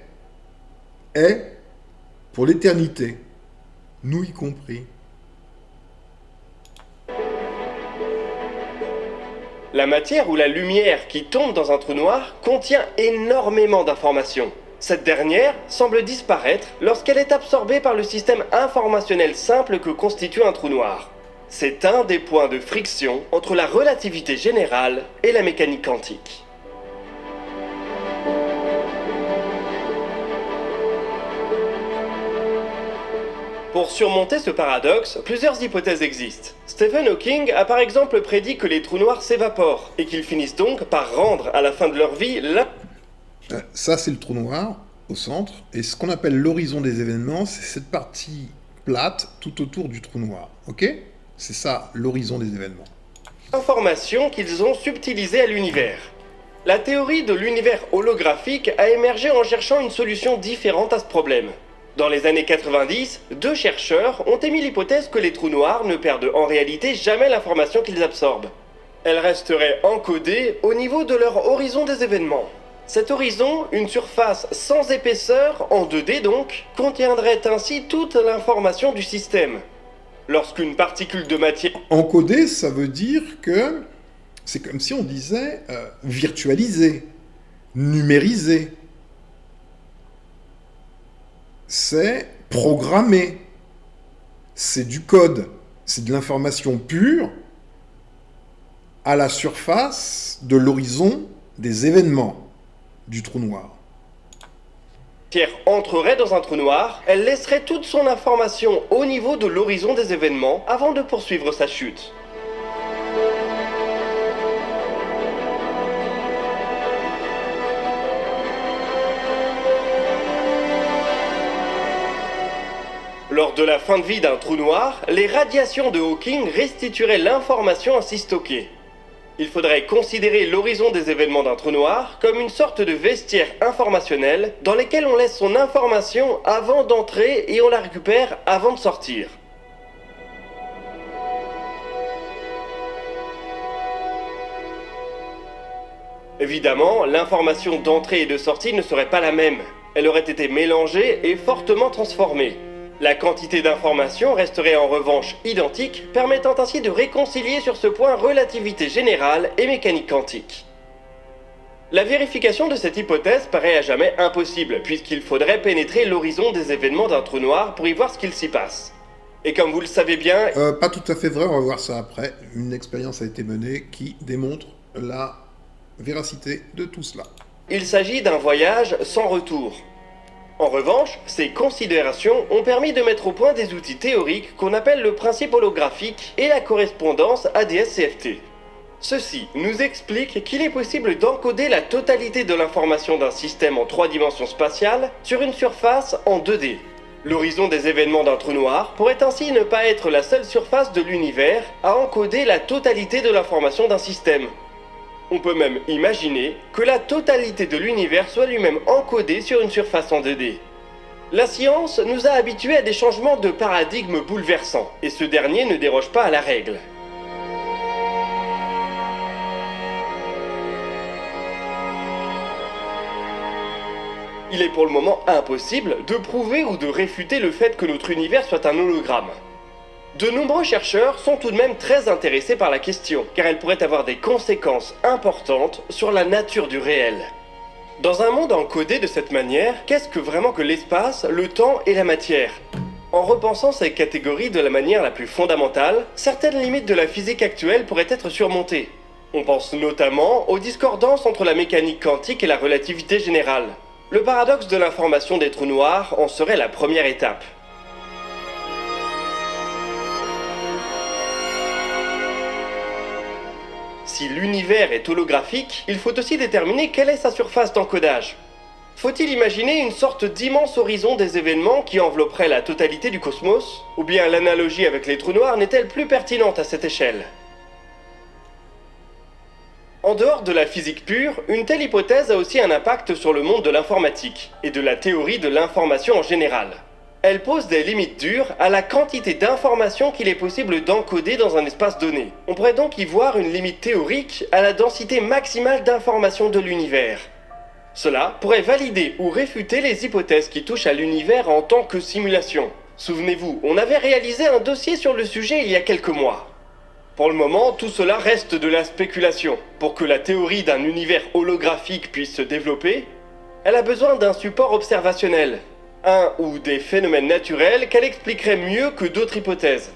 pour l'éternité, nous y compris. La matière ou la lumière qui tombe dans un trou noir contient énormément d'informations. Cette dernière semble disparaître lorsqu'elle est absorbée par le système informationnel simple que constitue un trou noir. C'est un des points de friction entre la relativité générale et la mécanique quantique. Pour surmonter ce paradoxe, plusieurs hypothèses existent. Stephen Hawking a par exemple prédit que les trous noirs s'évaporent et qu'ils finissent donc par rendre à la fin de leur vie Ça, c'est le trou noir au centre. Et ce qu'on appelle l'horizon des événements, c'est cette partie plate tout autour du trou noir. Ok ? C'est ça, l'horizon des événements. Informations qu'ils ont subtilisées à l'univers. La théorie de l'univers holographique a émergé en cherchant une solution différente à ce problème. Dans les années 90, 2 chercheurs ont émis l'hypothèse que les trous noirs ne perdent en réalité jamais l'information qu'ils absorbent. Elle resterait encodée au niveau de leur horizon des événements. Cet horizon, une surface sans épaisseur, en 2D donc, contiendrait ainsi toute l'information du système. Lorsqu'une particule de matière... Encodé, ça veut dire que c'est comme si on disait virtualisé, numérisé. C'est programmé. C'est du code. C'est de l'information pure à la surface de l'horizon des événements du trou noir. Entrerait dans un trou noir, elle laisserait toute son information au niveau de l'horizon des événements avant de poursuivre sa chute. Lors de la fin de vie d'un trou noir, les radiations de Hawking restitueraient l'information ainsi stockée. Il faudrait considérer l'horizon des événements d'un trou noir comme une sorte de vestiaire informationnel dans lequel on laisse son information avant d'entrer et on la récupère avant de sortir. Évidemment, l'information d'entrée et de sortie ne serait pas la même. Elle aurait été mélangée et fortement transformée. La quantité d'informations resterait en revanche identique, permettant ainsi de réconcilier sur ce point relativité générale et mécanique quantique. La vérification de cette hypothèse paraît à jamais impossible, puisqu'il faudrait pénétrer l'horizon des événements d'un trou noir pour y voir ce qu'il s'y passe. Et comme vous le savez bien... Pas tout à fait vrai, on va voir ça après. Une expérience a été menée qui démontre la véracité de tout cela. Il s'agit d'un voyage sans retour. En revanche, ces considérations ont permis de mettre au point des outils théoriques qu'on appelle le principe holographique et la correspondance ADS-CFT. Ceci nous explique qu'il est possible d'encoder la totalité de l'information d'un système en 3 dimensions spatiales sur une surface en 2D. L'horizon des événements d'un trou noir pourrait ainsi ne pas être la seule surface de l'univers à encoder la totalité de l'information d'un système. On peut même imaginer que la totalité de l'univers soit lui-même encodée sur une surface en 2D. La science nous a habitués à des changements de paradigme bouleversants, et ce dernier ne déroge pas à la règle. Il est pour le moment impossible de prouver ou de réfuter le fait que notre univers soit un hologramme. De nombreux chercheurs sont tout de même très intéressés par la question, car elle pourrait avoir des conséquences importantes sur la nature du réel. Dans un monde encodé de cette manière, qu'est-ce que vraiment que l'espace, le temps et la matière ? En repensant ces catégories de la manière la plus fondamentale, certaines limites de la physique actuelle pourraient être surmontées. On pense notamment aux discordances entre la mécanique quantique et la relativité générale. Le paradoxe de l'information des trous noirs en serait la première étape. Si l'univers est holographique, il faut aussi déterminer quelle est sa surface d'encodage. Faut-il imaginer une sorte d'immense horizon des événements qui envelopperait la totalité du cosmos? Ou bien l'analogie avec les trous noirs n'est-elle plus pertinente à cette échelle? En dehors de la physique pure, une telle hypothèse a aussi un impact sur le monde de l'informatique et de la théorie de l'information en général. Elle pose des limites dures à la quantité d'informations qu'il est possible d'encoder dans un espace donné. On pourrait donc y voir une limite théorique à la densité maximale d'informations de l'univers. Cela pourrait valider ou réfuter les hypothèses qui touchent à l'univers en tant que simulation. Souvenez-vous, on avait réalisé un dossier sur le sujet il y a quelques mois. Pour le moment, tout cela reste de la spéculation. Pour que la théorie d'un univers holographique puisse se développer, elle a besoin d'un support observationnel, un ou des phénomènes naturels qu'elle expliquerait mieux que d'autres hypothèses.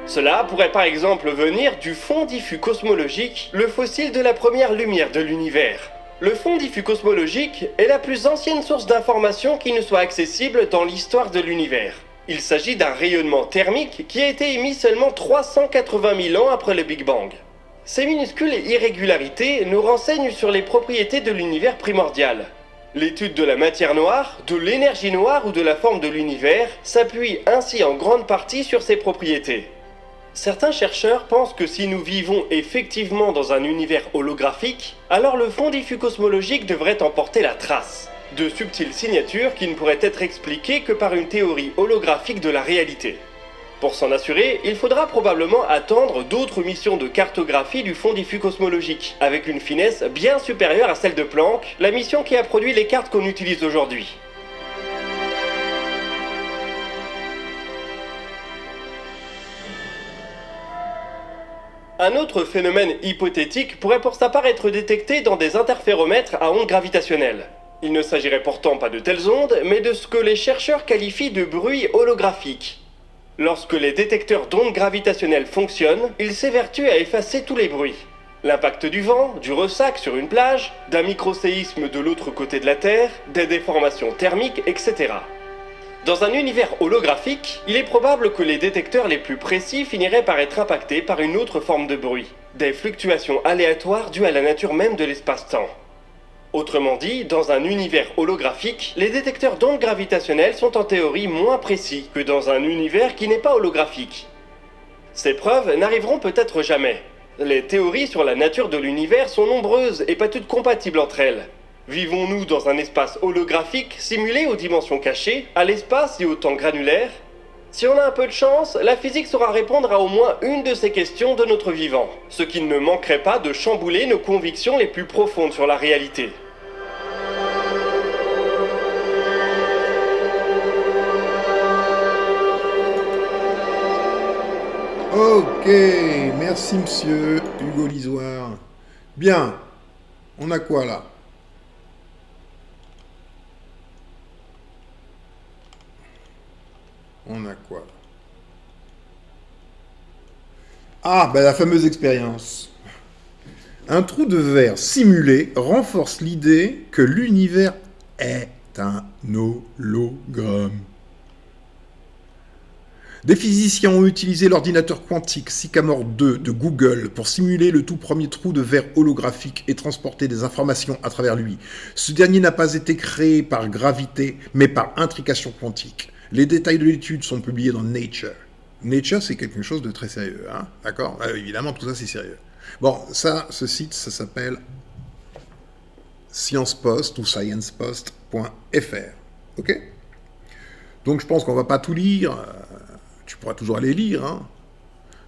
Cela pourrait par exemple venir du fond diffus cosmologique, le fossile de la première lumière de l'univers. Le fond diffus cosmologique est la plus ancienne source d'information qui ne soit accessible dans l'histoire de l'univers. Il s'agit d'un rayonnement thermique qui a été émis seulement 380 000 ans après le Big Bang. Ces minuscules irrégularités nous renseignent sur les propriétés de l'univers primordial. L'étude de la matière noire, de l'énergie noire ou de la forme de l'univers s'appuie ainsi en grande partie sur ces propriétés. Certains chercheurs pensent que si nous vivons effectivement dans un univers holographique, alors le fond diffus cosmologique devrait en porter la trace. De subtiles signatures qui ne pourraient être expliquées que par une théorie holographique de la réalité. Pour s'en assurer, il faudra probablement attendre d'autres missions de cartographie du fond diffus cosmologique, avec une finesse bien supérieure à celle de Planck, la mission qui a produit les cartes qu'on utilise aujourd'hui. Un autre phénomène hypothétique pourrait pour sa part être détecté dans des interféromètres à ondes gravitationnelles. Il ne s'agirait pourtant pas de telles ondes, mais de ce que les chercheurs qualifient de bruit holographique. Lorsque les détecteurs d'ondes gravitationnelles fonctionnent, ils s'évertuent à effacer tous les bruits. L'impact du vent, du ressac sur une plage, d'un microséisme de l'autre côté de la Terre, des déformations thermiques, etc. Dans un univers holographique, il est probable que les détecteurs les plus précis finiraient par être impactés par une autre forme de bruit, des fluctuations aléatoires dues à la nature même de l'espace-temps. Autrement dit, dans un univers holographique, les détecteurs d'ondes gravitationnelles sont en théorie moins précis que dans un univers qui n'est pas holographique. Ces preuves n'arriveront peut-être jamais. Les théories sur la nature de l'univers sont nombreuses et pas toutes compatibles entre elles. Vivons-nous dans un espace holographique simulé aux dimensions cachées, à l'espace et au temps granulaire? Si on a un peu de chance, la physique saura répondre à au moins une de ces questions de notre vivant, ce qui ne manquerait pas de chambouler nos convictions les plus profondes sur la réalité. Ok, merci monsieur Hugo Lisoire. Bien, on a quoi là? On a quoi? Ah, ben la fameuse expérience. Un trou de verre simulé renforce l'idée que l'univers est un hologramme. Des physiciens ont utilisé l'ordinateur quantique Sycamore 2 de Google pour simuler le tout premier trou de verre holographique et transporter des informations à travers lui. Ce dernier n'a pas été créé par gravité, mais par intrication quantique. Les détails de l'étude sont publiés dans Nature. Nature, c'est quelque chose de très sérieux, hein, d'accord? Évidemment, tout ça, c'est sérieux. Bon, ça, ce site, ça s'appelle SciencePost ou SciencePost.fr, ok? Donc, je pense qu'on va pas tout lire. Tu pourras toujours aller lire, hein.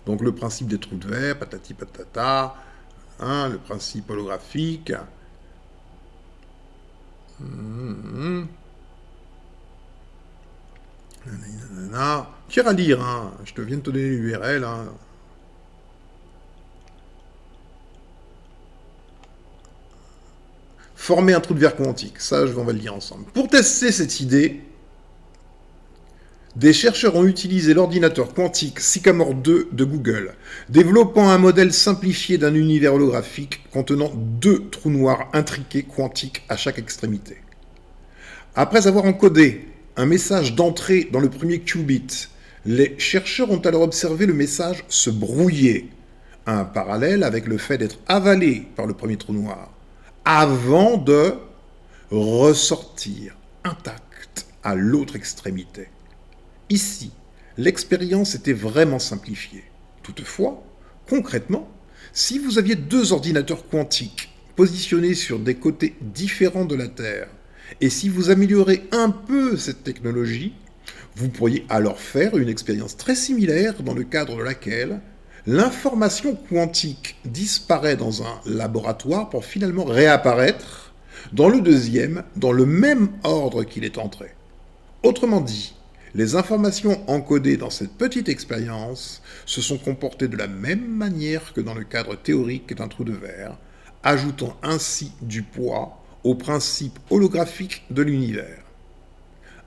Donc, le principe des trous de verre, patati patata, hein, le principe holographique. Tu iras lire, hein. Je te viens de te donner l'URL. Hein. Former un trou de verre quantique, ça, on va le lire ensemble. Pour tester cette idée, des chercheurs ont utilisé l'ordinateur quantique Sycamore 2 de Google, développant un modèle simplifié d'un univers holographique contenant 2 trous noirs intriqués quantiques à chaque extrémité. Après avoir encodé un message d'entrée dans le premier qubit, les chercheurs ont alors observé le message se brouiller, un parallèle avec le fait d'être avalé par le premier trou noir, avant de ressortir intact à l'autre extrémité. Ici, l'expérience était vraiment simplifiée. Toutefois, concrètement, si vous aviez deux ordinateurs quantiques positionnés sur des côtés différents de la Terre, et si vous améliorez un peu cette technologie, vous pourriez alors faire une expérience très similaire dans le cadre de laquelle l'information quantique disparaît dans un laboratoire pour finalement réapparaître dans le deuxième, dans le même ordre qu'il est entré. Autrement dit, les informations encodées dans cette petite expérience se sont comportées de la même manière que dans le cadre théorique d'un trou de verre, ajoutant ainsi du poids au principe holographique de l'univers.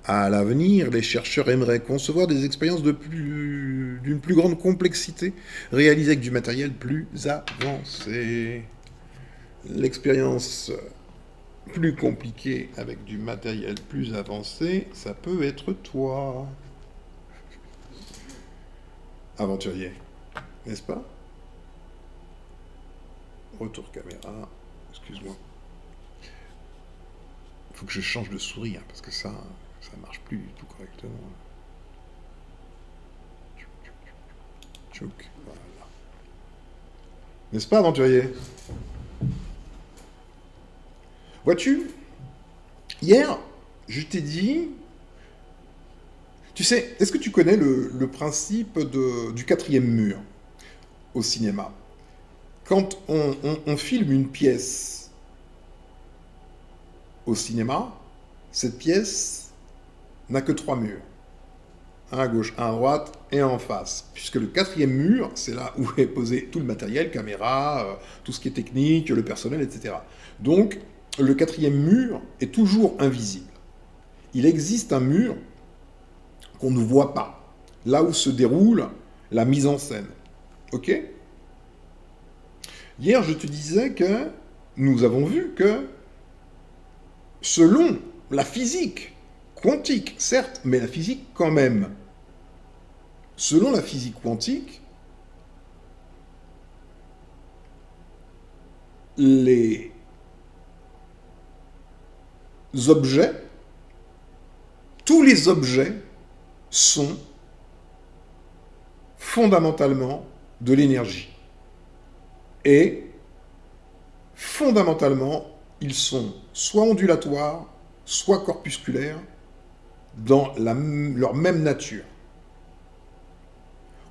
À l'avenir, les chercheurs aimeraient concevoir des expériences d'une plus grande complexité, réalisées avec du matériel plus avancé. L'expérience plus compliquée avec du matériel plus avancé, ça peut être toi. Aventurier, n'est-ce pas? Retour caméra, excuse-moi. Faut que je change de souris, hein, parce que ça marche plus du tout correctement. Choc, voilà. N'est-ce pas, aventurier? Vois-tu, hier, je t'ai dit... Tu sais, est-ce que tu connais le principe du quatrième mur au cinéma? Quand on filme une pièce au cinéma, cette pièce n'a que 3 murs. Un à gauche, un à droite et un en face. Puisque le quatrième mur, c'est là où est posé tout le matériel, caméra, tout ce qui est technique, le personnel, etc. Donc, le quatrième mur est toujours invisible. Il existe un mur qu'on ne voit pas, là où se déroule la mise en scène. Ok ? Hier, je te disais que nous avons vu que, selon la physique quantique, certes, mais la physique quand même, selon la physique quantique, les objets, tous les objets sont fondamentalement de l'énergie. Et fondamentalement, ils sont soit ondulatoires, soit corpusculaires dans leur même nature.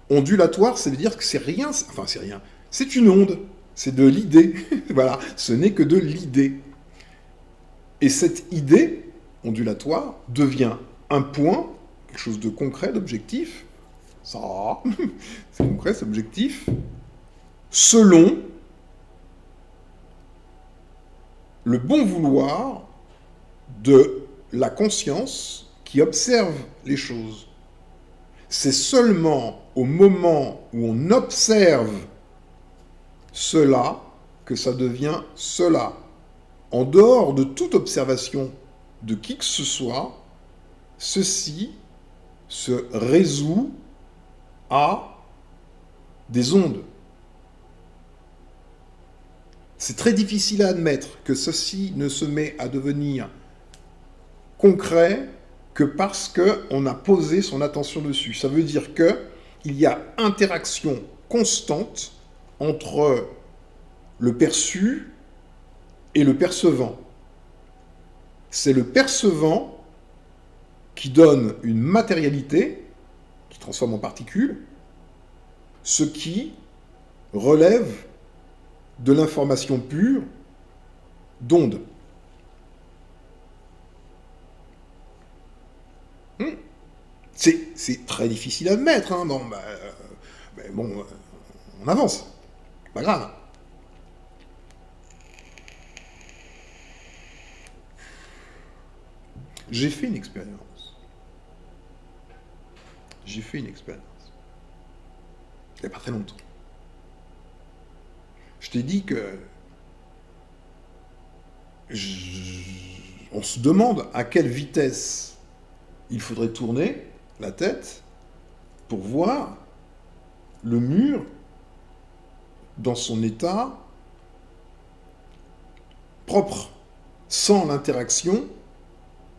Ondulatoire, ça veut dire que c'est rien, c'est une onde, c'est de l'idée, voilà, ce n'est que de l'idée. Et cette idée ondulatoire devient un point, quelque chose de concret, d'objectif, ça, c'est concret, c'est objectif, selon le bon vouloir de la conscience qui observe les choses. C'est seulement au moment où on observe cela que ça devient cela. En dehors de toute observation de qui que ce soit, ceci se résout à des ondes. C'est très difficile à admettre que ceci ne se met à devenir concret que parce qu'on a posé son attention dessus. Ça veut dire qu'il y a interaction constante entre le perçu et le percevant. C'est le percevant qui donne une matérialité, qui transforme en particules, ce qui relève de l'information pure d'onde. C'est très difficile à admettre, hein. On avance. Pas grave. J'ai fait une expérience. Il n'y a pas très longtemps. Je t'ai dit que on se demande à quelle vitesse il faudrait tourner la tête pour voir le mur dans son état propre, sans l'interaction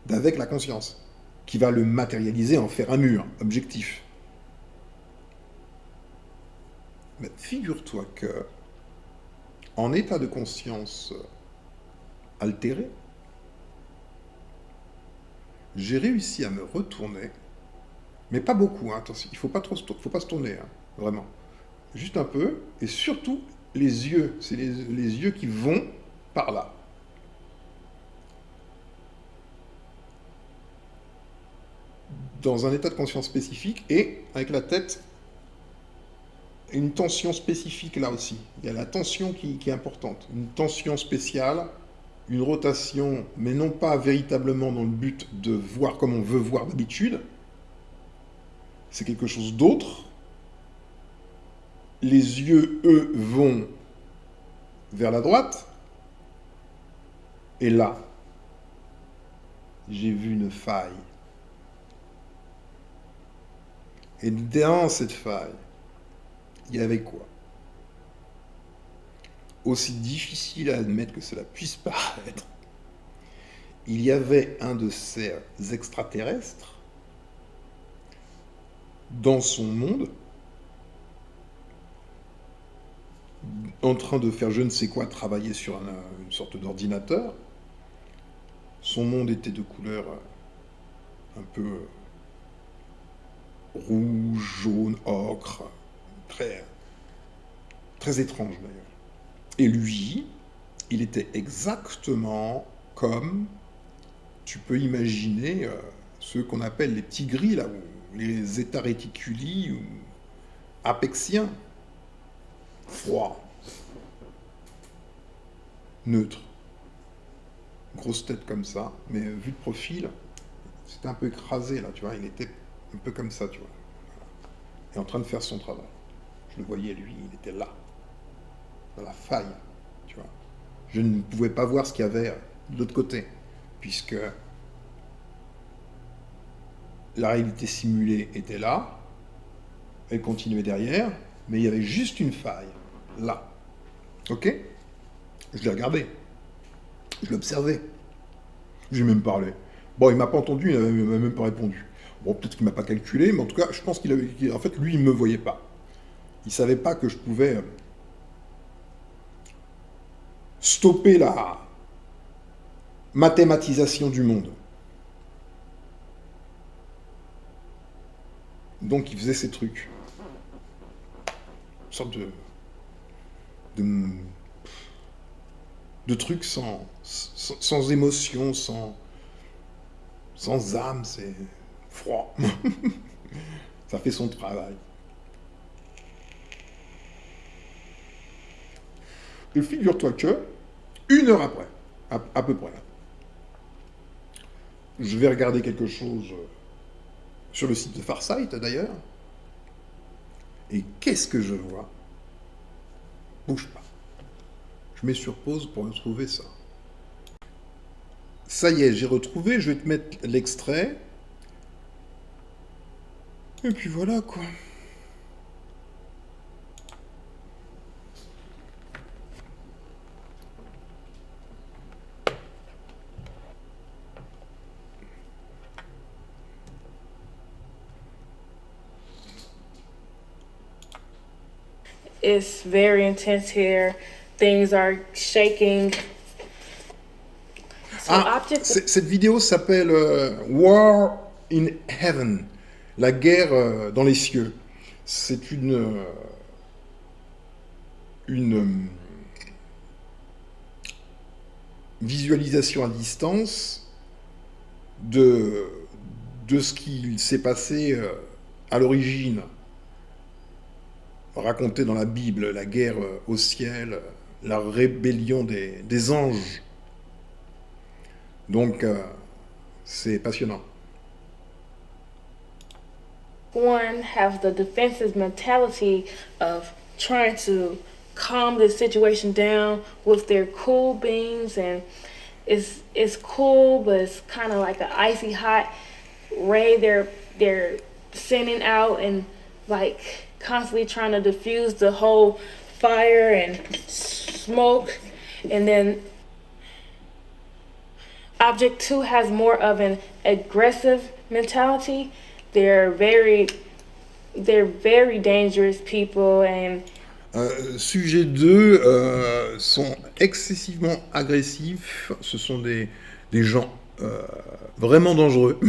avec la conscience, qui va le matérialiser, en faire un mur, objectif. Mais figure-toi que, en état de conscience altéré, j'ai réussi à me retourner, mais pas beaucoup, hein, attention, il ne faut pas se tourner, hein, vraiment. Juste un peu, et surtout les yeux, c'est les yeux qui vont par là. Dans un état de conscience spécifique, et avec la tête, une tension spécifique là aussi. Il y a la tension qui est importante, une tension spéciale, une rotation, mais non pas véritablement dans le but de voir comme on veut voir d'habitude. C'est quelque chose d'autre. Les yeux, eux, vont vers la droite. Et là, j'ai vu une faille. Et dans cette faille, il y avait quoi? Aussi difficile à admettre que cela puisse paraître, il y avait un de ces extraterrestres dans son monde, en train de faire je ne sais quoi, travailler sur une sorte d'ordinateur. Son monde était de couleur un peu rouge, jaune, ocre, très, très étrange d'ailleurs. Et lui, il était exactement comme tu peux imaginer ceux qu'on appelle les petits gris, là, ou les états réticuli, ou apexiens. Froid, neutre, grosse tête comme ça, mais vu de profil, c'était un peu écrasé là, tu vois, il était un peu comme ça, tu vois, et en train de faire son travail. Je le voyais, lui, il était là, dans la faille, tu vois. Je ne pouvais pas voir ce qu'il y avait de l'autre côté, puisque la réalité simulée était là, elle continuait derrière, mais il y avait juste une faille, là. Ok? Je l'ai regardé. Je l'ai observé. J'ai même parlé. Bon, il m'a pas entendu, il m'a même pas répondu. Bon, peut-être qu'il m'a pas calculé, mais en tout cas, je pense en fait, lui, il me voyait pas. Il savait pas que je pouvais stopper la mathématisation du monde. Donc, il faisait ces trucs. Une sorte de trucs sans émotion, sans âme, c'est froid. Ça fait son travail. Et figure-toi que, 1 heure après, à peu près, je vais regarder quelque chose sur le site de Farsight d'ailleurs, et qu'est-ce que je vois? Bouge pas. Je mets sur pause pour retrouver ça. Ça y est, j'ai retrouvé, je vais te mettre l'extrait. Et puis voilà quoi. It's very intense here. Things are shaking. So Cette vidéo s'appelle War in Heaven, la guerre dans les cieux. C'est une visualisation à distance de ce qu'il s'est passé à l'origine, raconté dans la Bible, la guerre au ciel, la rébellion des anges. Donc, c'est passionnant. one has the defensive mentality of trying to calm the situation down with their cool beams, and it's cool, but it's kind of like an icy hot ray they're sending out, and like constantly trying to diffuse the whole fire and smoke, and then Object 2 has more of an aggressive mentality. They're very dangerous people, and Sujet 2 sont excessivement agressifs. Ce sont des gens vraiment dangereux.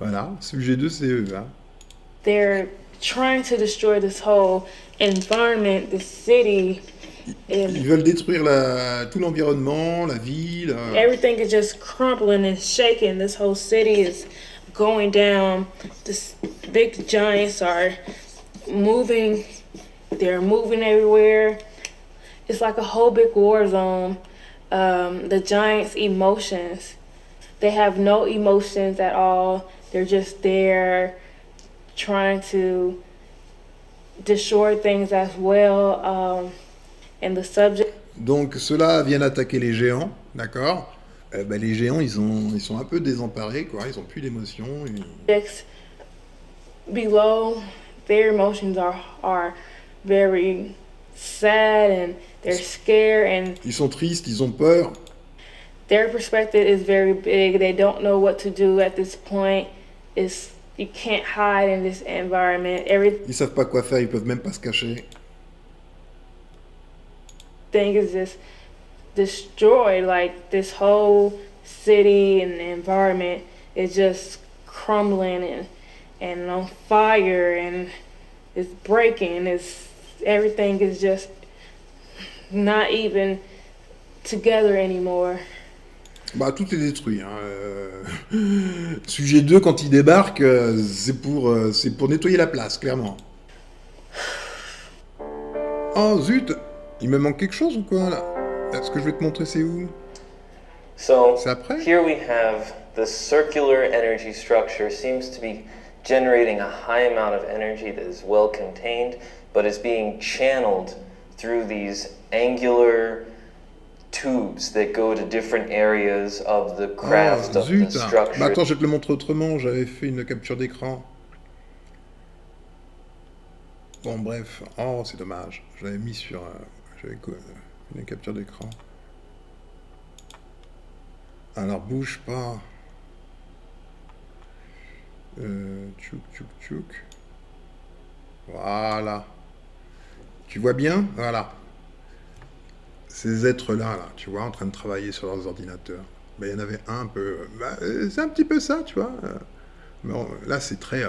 Voilà, sujet 2, c'est eux. Hein. they're trying to destroy this whole environment, this city, and Ils veulent détruire tout l'environnement, la ville. everything is just crumbling and shaking. This whole city is going down. This big giants are moving. They're moving everywhere. It's like a whole big war zone. The giants' emotions. They have no emotions at all. They're just there trying to destroy things as well. And the subject Donc ceux-là viennent attaquer les géants, d'accord. Les géants, ils sont un peu désemparés, quoi. Ils ont plus d'émotions. subjects below, their emotions are very sad and they're scared, and Ils sont tristes, ils ont peur. their perspective is very big. They don't know what to do at this point. You can't hide in this environment. Everything Ils savent pas quoi faire, ils peuvent même pas se cacher. is just destroyed. Like this whole city and environment is just crumbling and on fire, and it's breaking. Everything is just not even together anymore. Tout est détruit. Hein. Sujet 2, quand il débarque, c'est pour nettoyer la place, clairement. Oh zut, il me manque quelque chose ou quoi là? Ce que je vais te montrer, c'est où? So C'est après? here we have the circular energy structure seems to be generating a high amount of energy that is well contained, but is being channeled through these angular tubes that go to different areas of the craft of the Zut. structure. Attends, je vais te le montrer autrement, j'avais fait une capture d'écran. Bon, bref. Oh, c'est dommage. Je l'avais mis sur... j'avais une capture d'écran. Alors, bouge pas. Tchouk. Voilà. Tu vois bien? Voilà. Ces êtres-là, là, tu vois, en train de travailler sur leurs ordinateurs. Il y en avait un peu... c'est un petit peu ça, tu vois. Bon, là, c'est très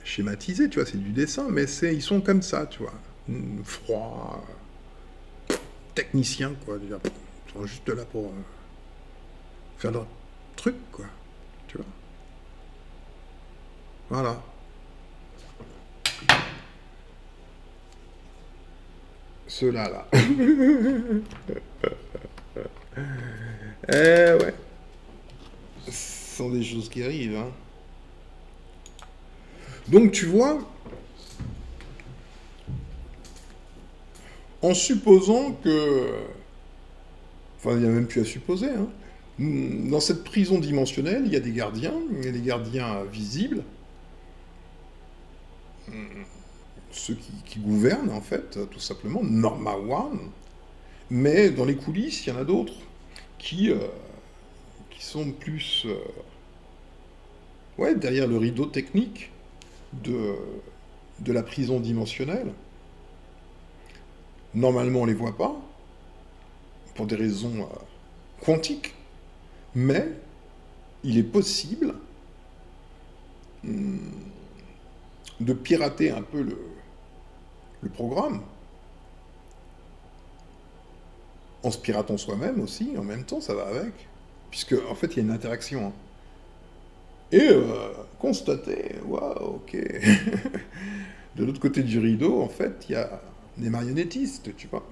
schématisé, tu vois, c'est du dessin, mais ils sont comme ça, tu vois. Froid, technicien, quoi. Ils sont juste là pour faire leur truc, quoi. Tu vois. Voilà. Ceux-là, là. Ouais. Ce sont des choses qui arrivent, hein. Donc, tu vois, en supposant que... Enfin, il n'y a même plus à supposer, hein. Dans cette prison dimensionnelle, il y a des gardiens visibles. Ceux qui gouvernent, en fait, tout simplement, Norma One. Mais dans les coulisses, il y en a d'autres qui sont plus derrière le rideau technique de la prison dimensionnelle. Normalement, on ne les voit pas, pour des raisons quantiques, mais il est possible de pirater un peu le programme, en se piratant soi-même aussi, en même temps, ça va avec. Puisque, en fait, il y a une interaction. Hein. Et constater, waouh, ok. De l'autre côté du rideau, en fait, il y a des marionnettistes, tu vois.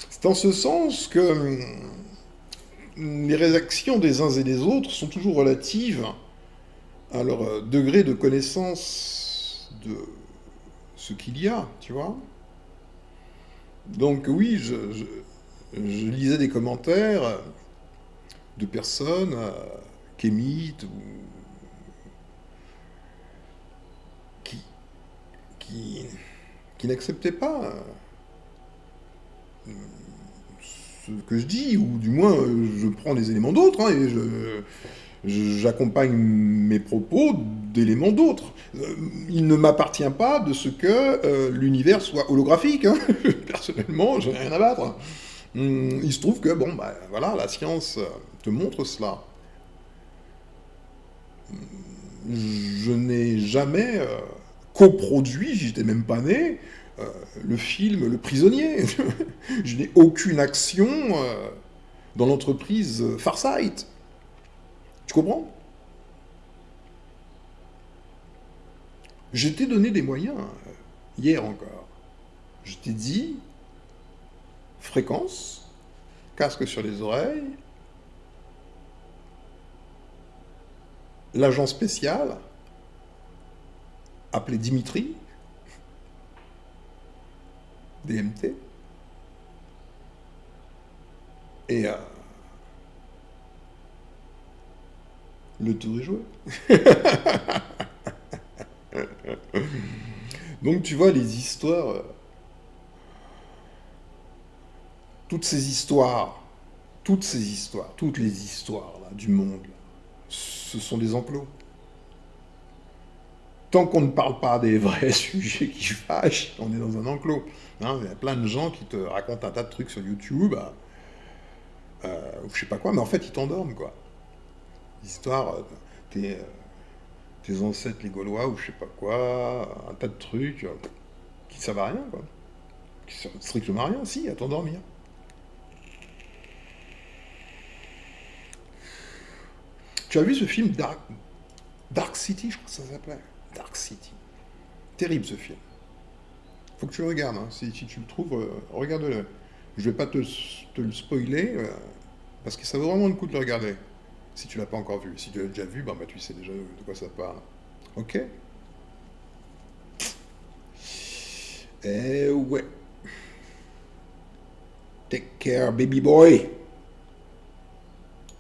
C'est en ce sens que les réactions des uns et des autres sont toujours relatives à leur degré de connaissance de ce qu'il y a, tu vois. Donc oui, je lisais des commentaires de personnes qui émitent qui n'acceptait pas ce que je dis, ou du moins je prends les éléments d'autres, hein, et j'accompagne mes propos d'éléments d'autres. Il ne m'appartient pas de ce que l'univers soit holographique. Hein. Personnellement, j'ai rien à battre. Il se trouve que, bon, bah, voilà, la science te montre cela. Je n'ai jamais coproduit, j'étais même pas né, le film Le Prisonnier. Je n'ai aucune action dans l'entreprise Farsight. Tu comprends? Je t'ai donné des moyens, hier encore. Je t'ai dit, fréquence, casque sur les oreilles, l'agent spécial, appelé Dimitri, DMT, et le tour est joué. Donc tu vois les histoires, toutes les histoires là, du monde, là, ce sont des enclos. Tant qu'on ne parle pas des vrais sujets qui fâchent, on est dans un enclos. Hein, il y a plein de gens qui te racontent un tas de trucs sur YouTube, ou je sais pas quoi, mais en fait ils t'endorment, quoi. L'histoire, tes ancêtres les Gaulois, ou je sais pas quoi, un tas de trucs qui servent à rien, quoi. Qui servent strictement à rien, si, à t'endormir. Tu as vu ce film Dark City, je crois que ça s'appelait. Dark City. Terrible ce film. Faut que tu le regardes, hein. Si tu le trouves, regarde-le. Je vais pas te le spoiler, parce que ça vaut vraiment le coup de le regarder. Si tu l'as pas encore vu. Si tu l'as déjà vu, bah, tu sais déjà de quoi ça parle. Ok? Eh ouais. Take care, baby boy.